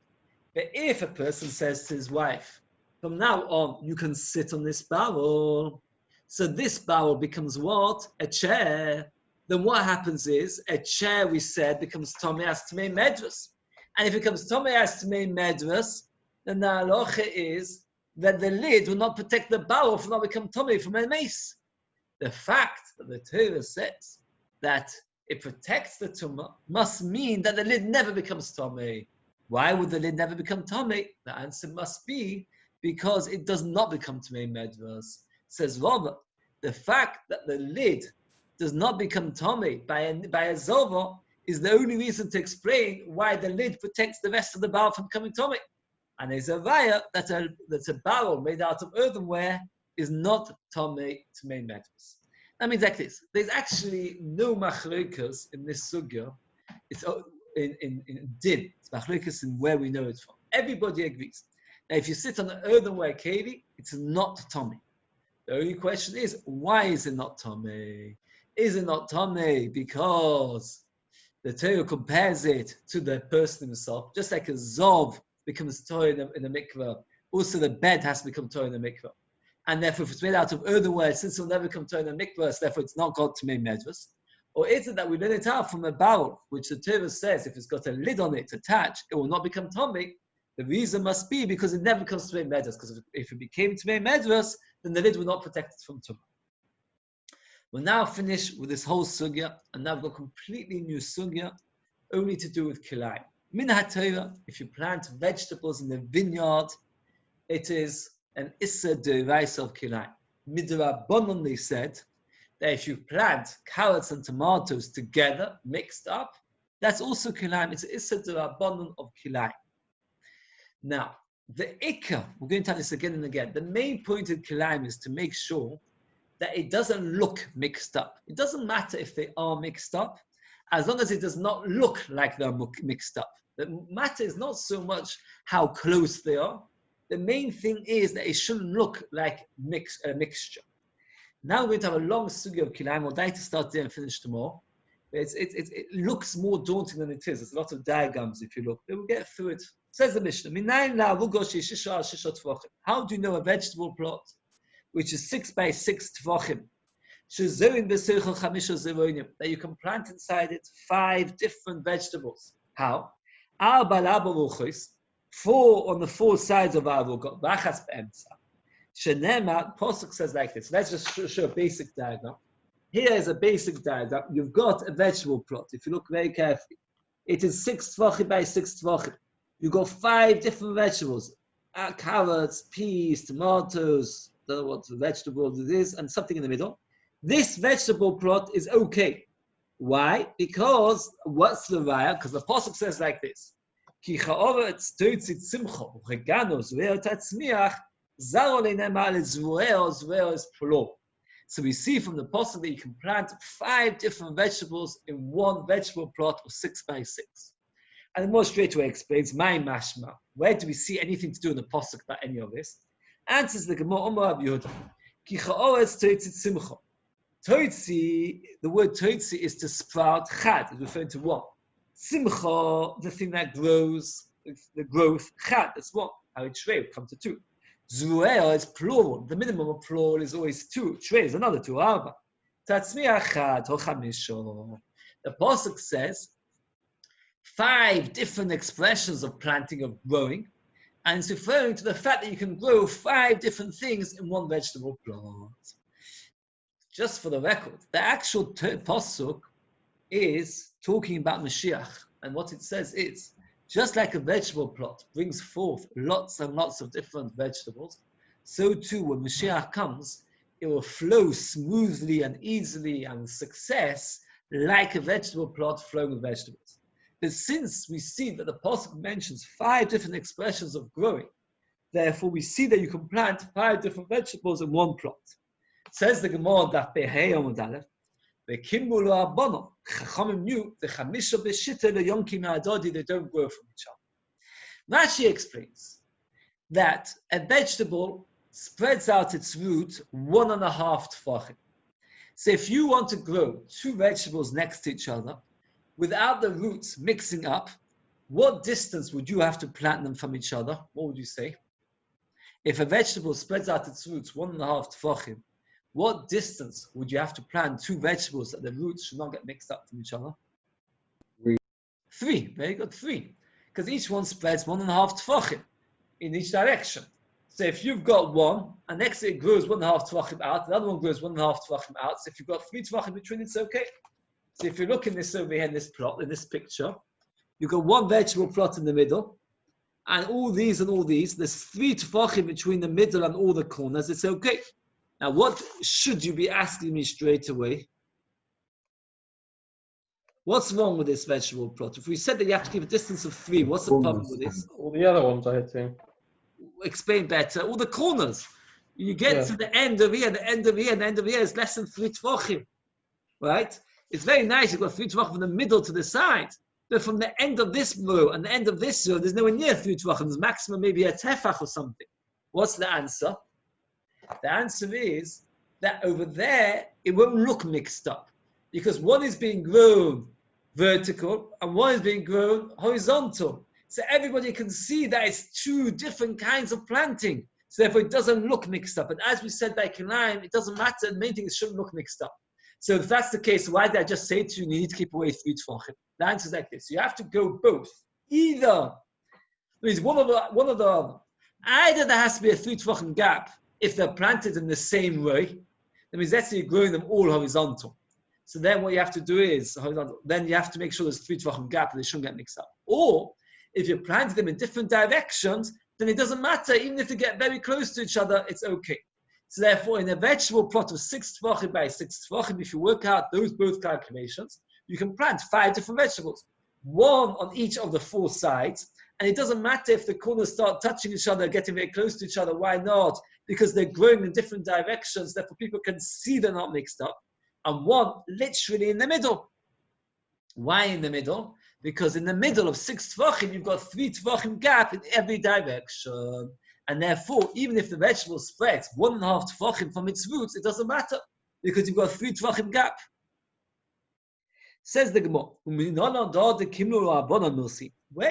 But if a person says to his wife, from now on, you can sit on this barrel, so this barrel becomes what? A chair. Then what happens is, a chair, we said, becomes Tomei as Tomei Medras. And if it becomes Tomei as Tomei Medras, then the halacha is that the lid will not protect the barrel from not become Tomei from a mace. The fact that the Torah says that it protects the tumah must mean that the lid never becomes Tomei. Why would the lid never become Tomei? The answer must be because it does not become Tomei Medras. Says Robert, the fact that the lid does not become Tomei by a Zova is the only reason to explain why the lid protects the rest of the barrel from becoming Tomei. And there's a raya that's a barrel made out of earthenware is not Tomei Medras. That means like this. There's actually no machlokas in this sugya. It's in din. It's machlokas in where we know it from. Everybody agrees. Now, if you sit on an earthenware keli, it's not Tomei. The only question is, why is it not Tomei? Is it not Tomei because the Torah compares it to the person himself, just like a Zov becomes Torah in a mikveh, also the bed has to become Torah in a mikveh. And therefore, if it's made out of earthenware, since it will never become Torah in a mikveh, therefore it's not called Tomei Medras. Or is it that we learn it out from a barrel, which the Torah says, if it's got a lid on it attached, it will not become Tomei? The reason must be because it never becomes Tomei Medras, because if it became Tomei Medras, then the lid will not protect it from Tumah. We'll now finish with this whole sugya, and now we've got a completely new sugya, only to do with kilai. Min HaTorah, if you plant vegetables in the vineyard, it is an issa derais of kilai. Midrabanan, they said, that if you plant carrots and tomatoes together, mixed up, that's also kilai. It's an issa derabanan of kilai. Now, the ikka, we're going to have this again and again. The main point of kilai is to make sure that it doesn't look mixed up. It doesn't matter if they are mixed up, as long as it does not look like they're mixed up. The matter is not so much how close they are. The main thing is that it shouldn't look like a mixture. Now we're going to have a long sugya of kilayim. We'll like to start there and finish tomorrow. It looks more daunting than it is. There's a lot of diagrams if you look. But we'll get through it. Says the Mishnah, how do you know a vegetable plot which is 6 by 6 tvachim, that you can plant inside it 5 different vegetables? How? 4 on the 4 sides of our got v'achas be'emtza. Shenema, Pasuk says like this. Let's just show a basic diagram. Here is a basic diagram. You've got a vegetable plot. If you look very carefully, it is 6 tvachim by 6 tvachim. You've got 5 different vegetables: carrots, peas, tomatoes. Don't know what vegetables it is, and something in the middle. This vegetable plot is okay. Why? Because what's the raya? Because the pasuk says like this: Ki cha'oretz toitzit simcha u'chegano zve'o tatzmiach zaro leinemar zve'o is polo. So we see from the pasuk that you can plant 5 different vegetables in one vegetable plot of 6 by 6. And the more straight away explains my mashma. Where do we see anything to do in the pasuk about any of this? Answers the Gemara Omar Yehuda. Ki cha'oretz toitzit simcha. Toitzi, the word toitzi is to sprout. Chad is referring to one. Simcha, the thing that grows, the growth. Chad, that's one. How it shrei come to 2. Zuel is plural. The minimum of plural is always 2. Shrei is another 2. Arba. Tatzmiach chad ho chamisho. The pasuk says 5 different expressions of planting, of growing. And it's referring to the fact that you can grow 5 different things in one vegetable plant. Just for the record, the actual pasuk is talking about Mashiach. And what it says is, just like a vegetable plot brings forth lots and lots of different vegetables, so too when Mashiach comes, it will flow smoothly and easily and with success like a vegetable plot flowing with vegetables. But since we see that the pasuk mentions 5 different expressions of growing, therefore we see that you can plant 5 different vegetables in one plot. Says the Gemara that Behei Amud Aleph, Ve'kimbu lo abono. Chachamim knew the chamisha b'shita le'yonki ma'adodi, they don't grow from each other. Rashi explains that a vegetable spreads out its root 1.5 tefachim. So if you want to grow 2 vegetables next to each other, without the roots mixing up, what distance would you have to plant them from each other? What would you say? If a vegetable spreads out its roots 1.5 tefachim, what distance would you have to plant 2 vegetables that the roots should not get mixed up from each other? 3. Very good, 3. Because each one spreads 1.5 tefachim in each direction. So if you've got one, and next it grows 1.5 tefachim out, the other one grows 1.5 tefachim out. So if you've got 3 tefachim between, it's okay. So if you look in this over here in this plot, in this picture, you've got one vegetable plot in the middle, and all these, there's 3 tefachim between the middle and all the corners, it's okay. Now, what should you be asking me straight away? What's wrong with this vegetable plot? If we said that you have to keep a distance of 3, what's the problem with this? All the other ones are hitting. Explain better. All the corners. You get to the end of here, the end of here, and the end of here is less than 3 tefachim. Right? It's very nice, you've got 3 tefachim from the middle to the side. But from the end of this row and the end of this row, there's nowhere near 3 tefachim. There's maximum maybe a tefach or something. What's the answer? The answer is that over there, it won't look mixed up. Because one is being grown vertical and one is being grown horizontal. So everybody can see that it's 2 different kinds of planting. So therefore it doesn't look mixed up. And as we said by Kinaim, it doesn't matter. The main thing is it shouldn't look mixed up. So if that's the case, why did I just say to you, you need to keep away 3 tefachim? The answer is like this. You have to go both. Either. Means one of the other. Either there has to be a 3 tefachim gap if they're planted in the same way. That means let's say you're growing them all horizontal. So then what you have to do is, then you have to make sure there's 3 tefachim gap and they shouldn't get mixed up. Or, if you plant them in different directions, then it doesn't matter. Even if they get very close to each other, it's okay. So therefore, in a vegetable plot of 6 tefachim by 6 tefachim, if you work out those both calculations, you can plant 5 different vegetables. 1 on each of the 4 sides. And it doesn't matter if the corners start touching each other, getting very close to each other. Why not? Because they're growing in different directions. Therefore, people can see they're not mixed up. And 1 literally in the middle. Why in the middle? Because in the middle of 6 tefachim, you've got 3 tefachim gap in every direction. And therefore, even if the vegetable spreads 1.5 tefachim from its roots, it doesn't matter. Because you've got 3 tefachim gap. Says the Gemara, where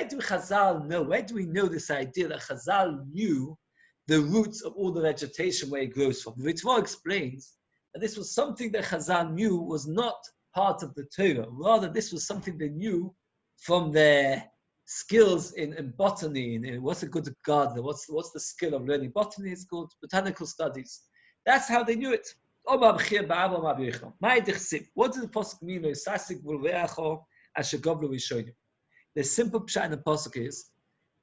do Chazal know? Where do we know this idea that Chazal knew the roots of all the vegetation where it grows from? The Ritva explains that this was something that Chazal knew was not part of the Torah. Rather, this was something they knew from their skills in botany. In what's a good gardener? What's the skill of learning botany? It's called botanical studies. That's how they knew it. What does the pasuk mean? The simple pshat in the pasuk is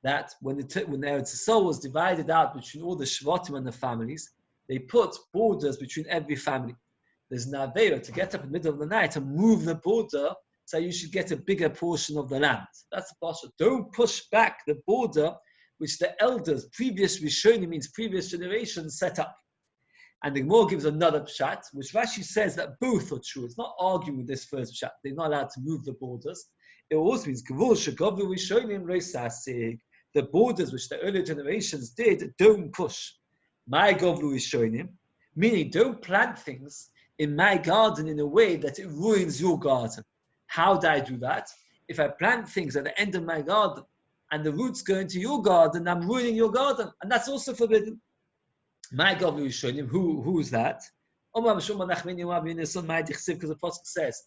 that when Eretz Yisrael was divided out between all the shvatim and the families, they put borders between every family. There's an aveira to get up in the middle of the night and move the border so you should get a bigger portion of the land. That's the pasuk. Don't push back the border which the elders, previous Rishonim means previous generations, set up. And the Gemara gives another pshat, which Rashi says that both are true. It's not arguing with this first pshat. They're not allowed to move the borders. It also means the borders which the earlier generations did, don't push. My Govlu Rishonim, meaning don't plant things in my garden in a way that it ruins your garden. How do I do that? If I plant things at the end of my garden and the roots go into your garden, I'm ruining your garden. And that's also forbidden. My Govlu Rishonim, who is that? Because the Pasuk says,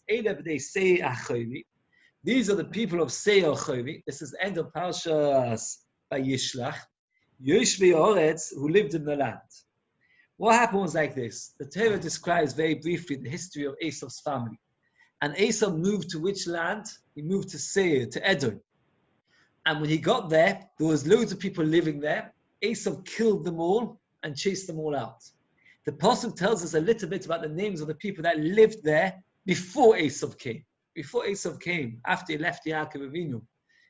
these are the people of Seir Chovi. This is the end of Parshas Vayishlach. Yoshvei Oretz, who lived in the land. What happened was like this. The Torah describes very briefly the history of Esau's family. And Esau moved to which land? He moved to Seir, to Edom. And when he got there was loads of people living there. Esau killed them all and chased them all out. The Pasuk tells us a little bit about the names of the people that lived there before Esau came. Before Esau came, after he left Yaakov Avinu,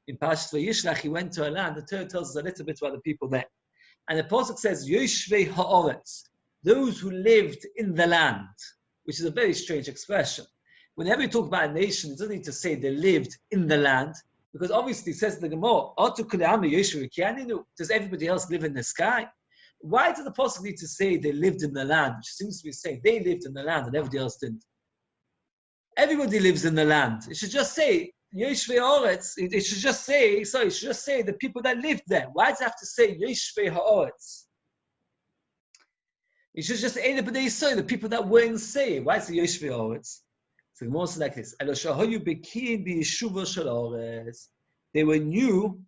in Parshas Vayishlach, he went to a land. The Torah tells us a little bit about the people there. And the Pasuk says, Yoshvei ha'oretz, those who lived in the land, which is a very strange expression. Whenever you talk about a nation, it doesn't need to say they lived in the land, because obviously it says in the Gemara, does everybody else live in the sky? Why does the Pasuk need to say they lived in the land, which seems to be saying they lived in the land and everybody else didn't? Everybody lives in the land. It should just say Yoshvei Haaretz. It should just say the people that lived there. Why does it have to say Yoshvei Haaretz? It should just say the people that were in Seir. Why is it Yoshvei Haaretz? So the Gemara says like this: they were new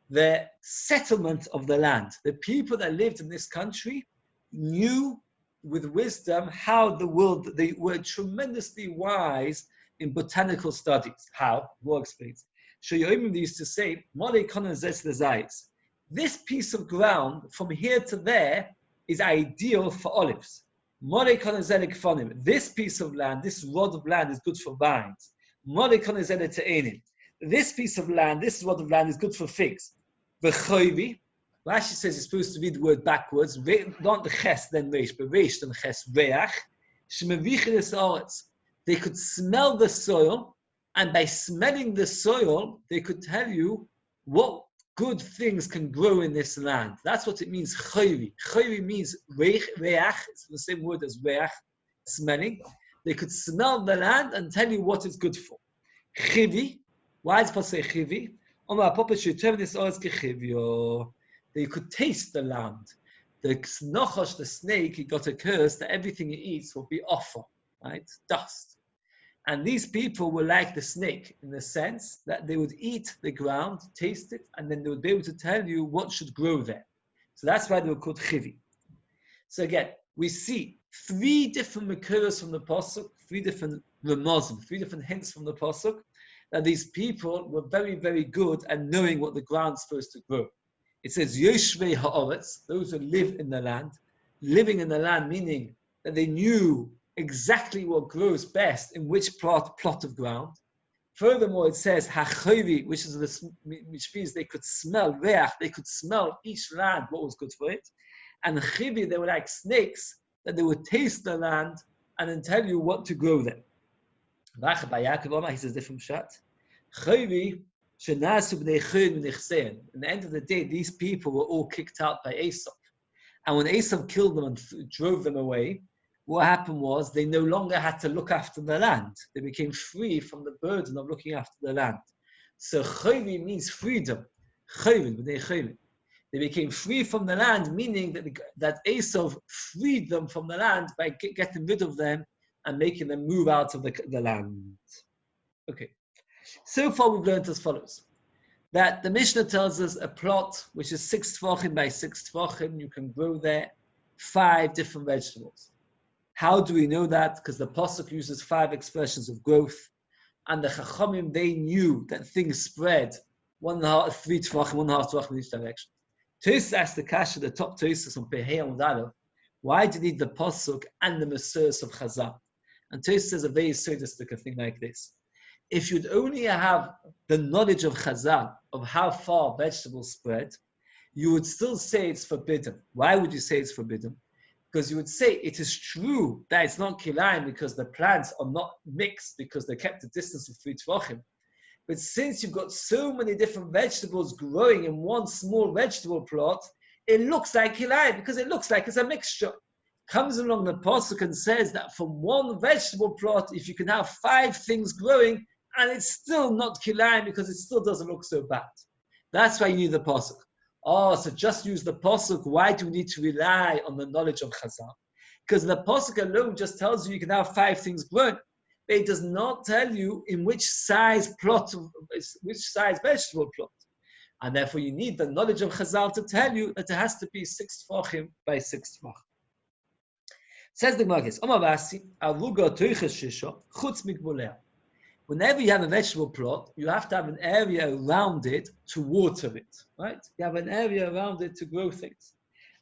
the settlement of the land. The people that lived in this country knew with wisdom how the world, they were tremendously wise in botanical studies. How? More explains. Yomi used to say, this piece of ground from here to there is ideal for olives. This piece of land, this rod of land is good for vines. This piece of land, this rod of land is good for figs. Rashi says you're supposed to read the word backwards, not the ches then reish, but reish then ches reach. They could smell the soil, and by smelling the soil, they could tell you what good things can grow in this land. That's what it means, chayri. Chayri means reich, it's the same word as reach, smelling. They could smell the land and tell you what it's good for. Chivi, why does it say chivi? They could taste the land. The nochosh, the snake, he got a curse that everything he eats will be offer, right? Dust. And these people were like the snake in the sense that they would eat the ground, taste it, and then they would be able to tell you what should grow there. So that's why they were called chivi. So again, we see 3 different makuras from the pasuk, 3 different remozim, 3 different hints from the pasuk, that these people were very, very good at knowing what the ground's supposed to grow. It says yoshvei ha'oretz, those who live in the land. Living in the land meaning that they knew exactly what grows best in which plot of ground. Furthermore, it says hachovi, which means they could smell reach, they could smell each land, what was good for it. And chivi, they were like snakes, that they would taste the land and then tell you what to grow there. He says different shot. Chivi, in the end of the day, these people were all kicked out by Esau. And when Esau killed them and drove them away, what happened was they no longer had to look after the land. They became free from the burden of looking after the land. So chayvi means freedom. They became free from the land, meaning that Esau freed them from the land by getting rid of them and making them move out of the land. Okay. So far we've learned as follows. That the Mishnah tells us a plot which is 6 tvachim by 6 tvachim, you can grow there 5 different vegetables. How do we know that? Because the Pasuk uses 5 expressions of growth, and the Chachamim, they knew that things spread 1.5, 3 tvachim, 1.5 tvachim in each direction. Tosfos asked the Kasha, the top Tosfos on Pehei Amud Aleph, why do you need the Pasuk and the Mesuros of Chazal? And Tosfos says a very sadistic thing like this. If you'd only have the knowledge of Chazal, of how far vegetables spread, you would still say it's forbidden. Why would you say it's forbidden? Because you would say it is true that it's not kilayim because the plants are not mixed because they kept a distance of 3 tvachim. But since you've got so many different vegetables growing in one small vegetable plot, it looks like kilayim because it looks like it's a mixture. Comes along the pasuk and says that from one vegetable plot, if you can have 5 things growing, and it's still not kilayim because it still doesn't look so bad. That's why you need the pasuk. Oh, so just use the pasuk. Why do we need to rely on the knowledge of Chazal? Because the pasuk alone just tells you can have 5 things growing. But it does not tell you in which size vegetable plot. And therefore you need the knowledge of Chazal to tell you that it has to be 6 tvachim by 6 tvachim. Says the Gemara, whenever you have a vegetable plot, you have to have an area around it to water it, right? You have an area around it to grow things.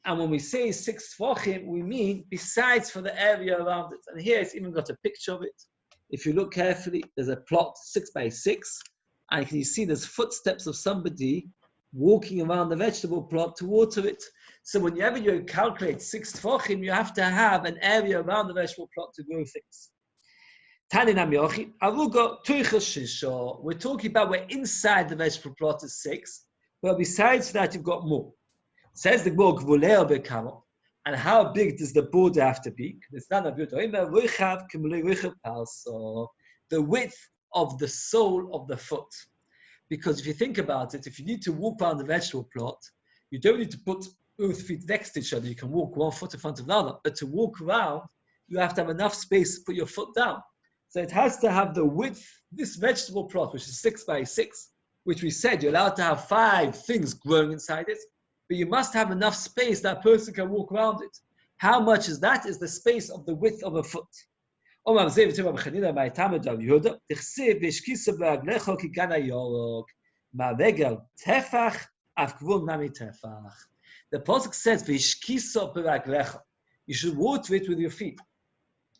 And when we say 6 tvachim, we mean besides for the area around it. And here it's even got a picture of it. If you look carefully, there's a plot 6 by 6, and you see there's footsteps of somebody walking around the vegetable plot to water it. So whenever you calculate 6 tvachim, you have to have an area around the vegetable plot to grow things. We're talking about where inside the vegetable plot is 6, but besides that you've got more. Says the book, and how big does the border have to be? The width of the sole of the foot. Because if you think about it, if you need to walk around the vegetable plot, you don't need to put both feet next to each other. You can walk 1 foot in front of another. But to walk around, you have to have enough space to put your foot down. So it has to have the width, this vegetable plot, which is 6 by 6, which we said you're allowed to have 5 things growing inside it, but you must have enough space that a person can walk around it. How much is that? Is the space of the width of a foot. The pasuk says, "V'ishkiso b'raglecha." You should water it with your feet.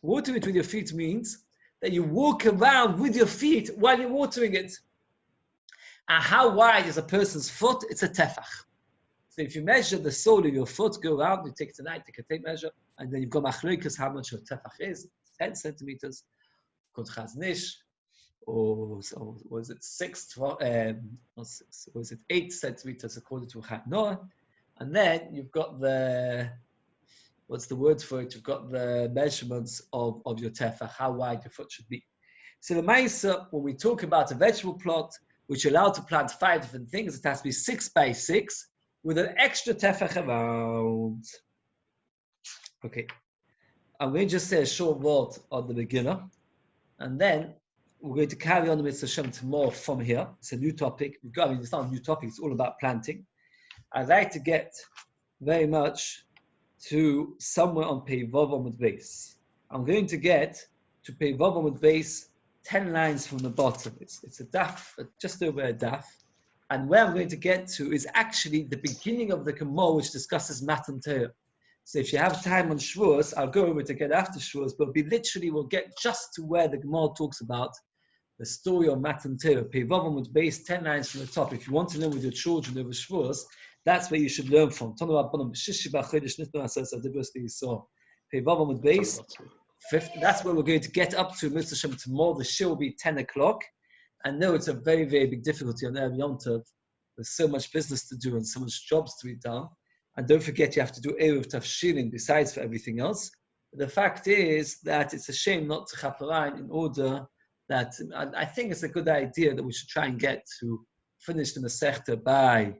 Water it with your feet means that you walk around with your feet while you're watering it. And how wide is a person's foot? It's a tefach. So if you measure the sole of your foot, go around, you take tonight, take a tape measure, and then you've got machlokas how much your tefach is. 10 centimeters. Kod chaznish. Or was it 8 centimeters according to Noah? And then you've got the, what's the word for it? You've got the measurements of your tefach, how wide your foot should be. So the Maisa, when we talk about a vegetable plot, which you're allowed to plant 5 different things, it has to be 6 by 6 with an extra tefach around. Okay. I'm going to just say a short word on the beginner, and then we're going to carry on with Hashem tomorrow from here. It's a new topic. It's not a new topic, it's all about planting. I'd like to get very much to somewhere on Pei Vav Amud Beis. I'm going to get to Pei Vav Amud Beis 10 lines from the bottom. It's a daf, just over a daf. And where I'm going to get to is actually the beginning of the Gemara, which discusses Matan Torah. So if you have time on Shavuos, I'll go over it again after Shavuos, but we'll get just to where the Gemara talks about the story of Matan Torah. Pei Vav Amud Beis 10 lines from the top. If you want to learn with your children over Shavuos, that's where you should learn from. Pei Vav Amud Beis, that's where we're going to get up to Mitzvah Shem tomorrow. The show will be 10 o'clock. I know it's a very, very big difficulty on Erev Yom Tov. There's so much business to do and so much jobs to be done. And don't forget, you have to do Erev Tafshilin besides for everything else. But the fact is that it's a shame not to chaperein in order that, I think it's a good idea that we should try and get to finish the Masechta by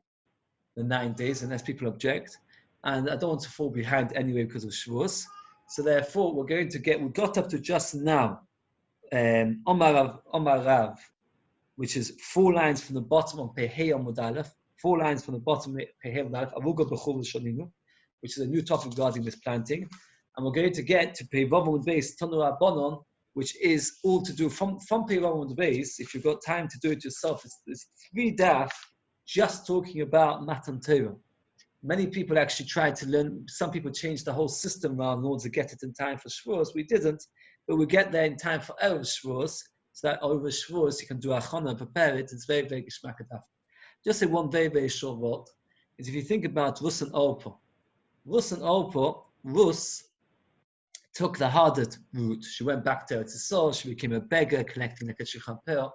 the 9 days, unless people object. And I don't want to fall behind anyway because of Shavuos. So therefore, we got up to just now, Omar Rav, which is 4 lines from the bottom of Pehei Amud Aleph, 4 lines from the bottom of Pehei Amud Aleph, Avuga B'chol Shoninu, which is a new topic regarding this planting. And we're going to get to Pei Vav Amud Beis Tanu Rabbanon, which is all to do from Pei Vav Amud Beis. If you've got time to do it yourself, it's 3 daf just talking about Matan Torah. Many people actually tried to learn. Some people changed the whole system around in order to get it in time for Shavuos. We didn't, but we get there in time for Erev Shavuos, so that over Shavuos you can do achana, prepare it. It's very, very geschmackadaf. Just say one very, very short word. Is if you think about Rus and Orpah. Rus took the harder route. She went back to Eretz Yisrael. She became a beggar, collecting like a shichamper.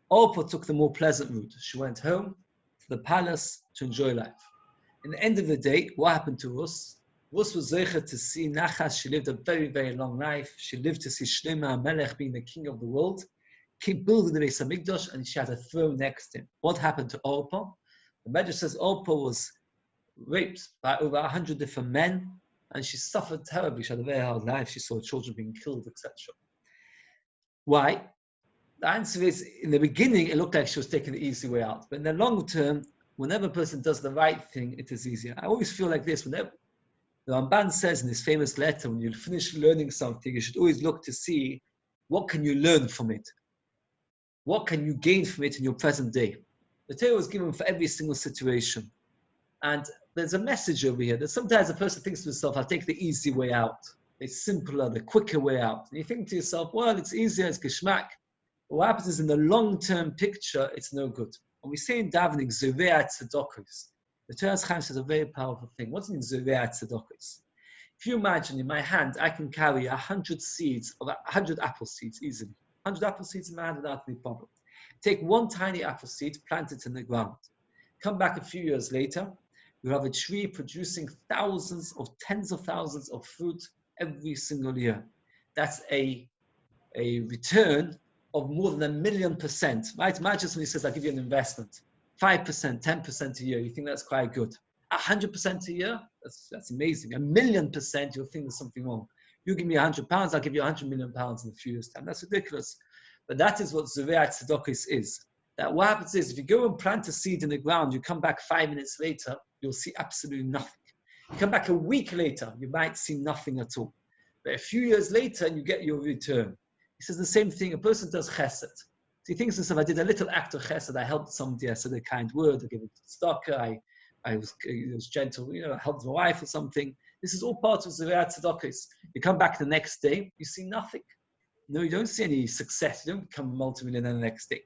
Orpah took the more pleasant route. She went home to the palace to enjoy life. In the end of the day, what happened to Rus? Rus was zeicher to see Nachas. She lived a very, very long life. She lived to see Shlomo HaMelech being the king of the world, building the Beis HaMikdash, and she had a throne next to him. What happened to Orpah? The Medrash says Orpah was raped by over 100 different men, and she suffered terribly. She had a very hard life. She saw children being killed, etc. Why? The answer is, in the beginning, it looked like she was taking the easy way out. But in the long term, whenever a person does the right thing, it is easier. I always feel like this. Whenever the Ramban says in his famous letter, when you finish learning something, you should always look to see what can you learn from it. What can you gain from it in your present day? The Torah was given for every single situation. And there's a message over here that sometimes a person thinks to himself, I'll take the easy way out. It's simpler, the quicker way out. And you think to yourself, well, it's easier, it's geschmack. But what happens is in the long-term picture, it's no good. And we say in davening, Zurei Tzedakos. The Torah Chaim says a very powerful thing. What's in Zurei Tzedakos? If you imagine in my hand, I can carry 100 seeds, or 100 apple seeds easily. 100 apple seeds in my hand without any problem. Take one tiny apple seed, plant it in the ground. Come back a few years later, you have a tree producing thousands of tens of thousands of fruit every single year. That's a return of more than 1,000,000%. Right? Imagine when he says, I'll give you an investment. 5%, 10% a year. You think that's quite good. 100% a year? That's amazing. 1,000,000%, you'll think there's something wrong. You give me £100, I'll give you £100 million in a few years' time. That's ridiculous. But that is what Zurei Tzedakos is. That what happens is, if you go and plant a seed in the ground, you come back 5 minutes later, you'll see absolutely nothing. You come back a week later, you might see nothing at all. But a few years later, you get your return. He says the same thing. A person does chesed. So he thinks to himself, I did a little act of chesed, I helped somebody, I said a kind word, I gave him tzedakah, I was gentle, I helped my wife or something. This is all part of Zeriyat Tzedakos. You come back the next day, you see nothing. No, you don't see any success. You don't become a multimillionaire the next day.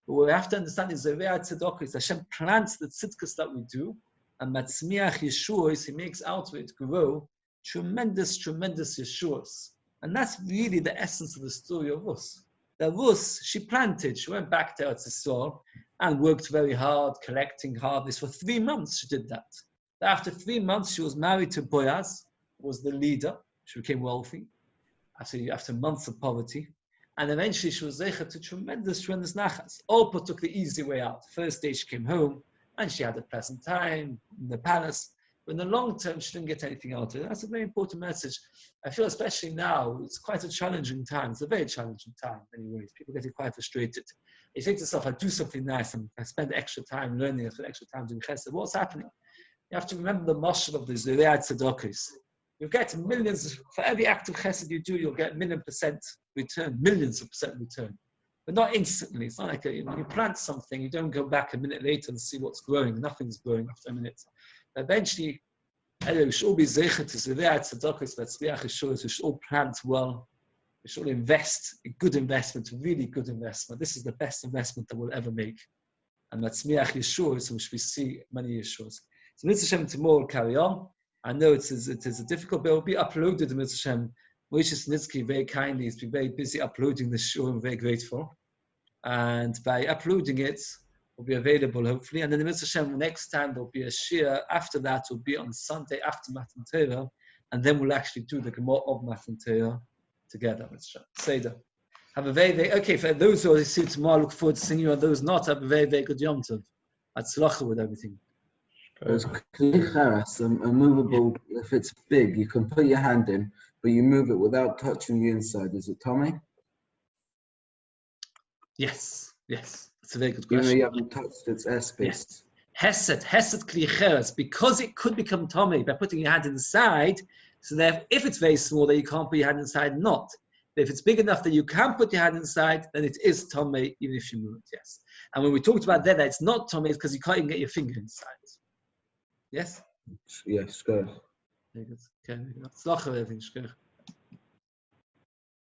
But what we have to understand is Zeriyat Tzedakos. Hashem plants the tzidkas that we do, and Matzmiach Yeshuos, he makes out of it grow tremendous, tremendous Yeshuos. And that's really the essence of the story of Rus. The Rus, she planted, she went back to Eretz Yisrael and worked very hard, collecting harvest. For 3 months she did that. After 3 months, she was married to Boaz, who was the leader. She became wealthy after months of poverty. And eventually she was zeicha to tremendous nachas. Orpah took the easy way out. First day she came home and she had a pleasant time in the palace. But in the long term, she didn't get anything out of it. That's a very important message. I feel especially now, it's quite a challenging time. It's a very challenging time in many ways. People getting quite frustrated. You think to yourself, I do something nice and I spend extra time learning, I spend extra time doing chesed. What's happening? You have to remember the mashal of the Zeriyat Tzedakos. You'll get millions, for every act of chesed you do, you'll get %1 return, millions of % return. But not instantly. It's not like when you plant something, you don't go back a minute later and see what's growing. Nothing's growing after a minute. Eventually, we should all be zeicha to Zeriyat Tzedakos, Matzmiach Yeshuos. We should all plant well. We should all invest, a good investment, a really good investment. This is the best investment that we'll ever make. And Matzmiach Yeshuos, which we see many Yeshuos. So Mitzvah Hashem tomorrow will carry on. I know it is a difficult, but it will be uploaded to Mitzvah Hashem. Moshe Snitsky very kindly has been very busy uploading the shiur. I'm very grateful. And by uploading it, it will be available hopefully. And then the Mitzvah Hashem, next time there will be a shiur. After that will be on Sunday after Matan Torah. And then we'll actually do the Gemara of Matan Torah together. Mitzvah Seder. Have a very, very, okay, for those who are see tomorrow, look forward to seeing you. And those not, have a very, very good Yom Tov. Atzlacha with everything. There's klicheres, a movable, if it's big, you can put your hand in, but you move it without touching the inside. Is it Tommy? Yes, yes. It's a very good Even question. though you haven't touched its airspace. Yes. Hesed klicheres, because it could become Tommy by putting your hand inside, so that if it's very small that you can't put your hand inside, not. But if it's big enough that you can put your hand inside, then it is Tommy, even if you move it, yes. And when we talked about that it's not Tommy, it's because you can't even get your finger inside. Yes? Yes, good. Very good. Okay. Tzlacha with everything.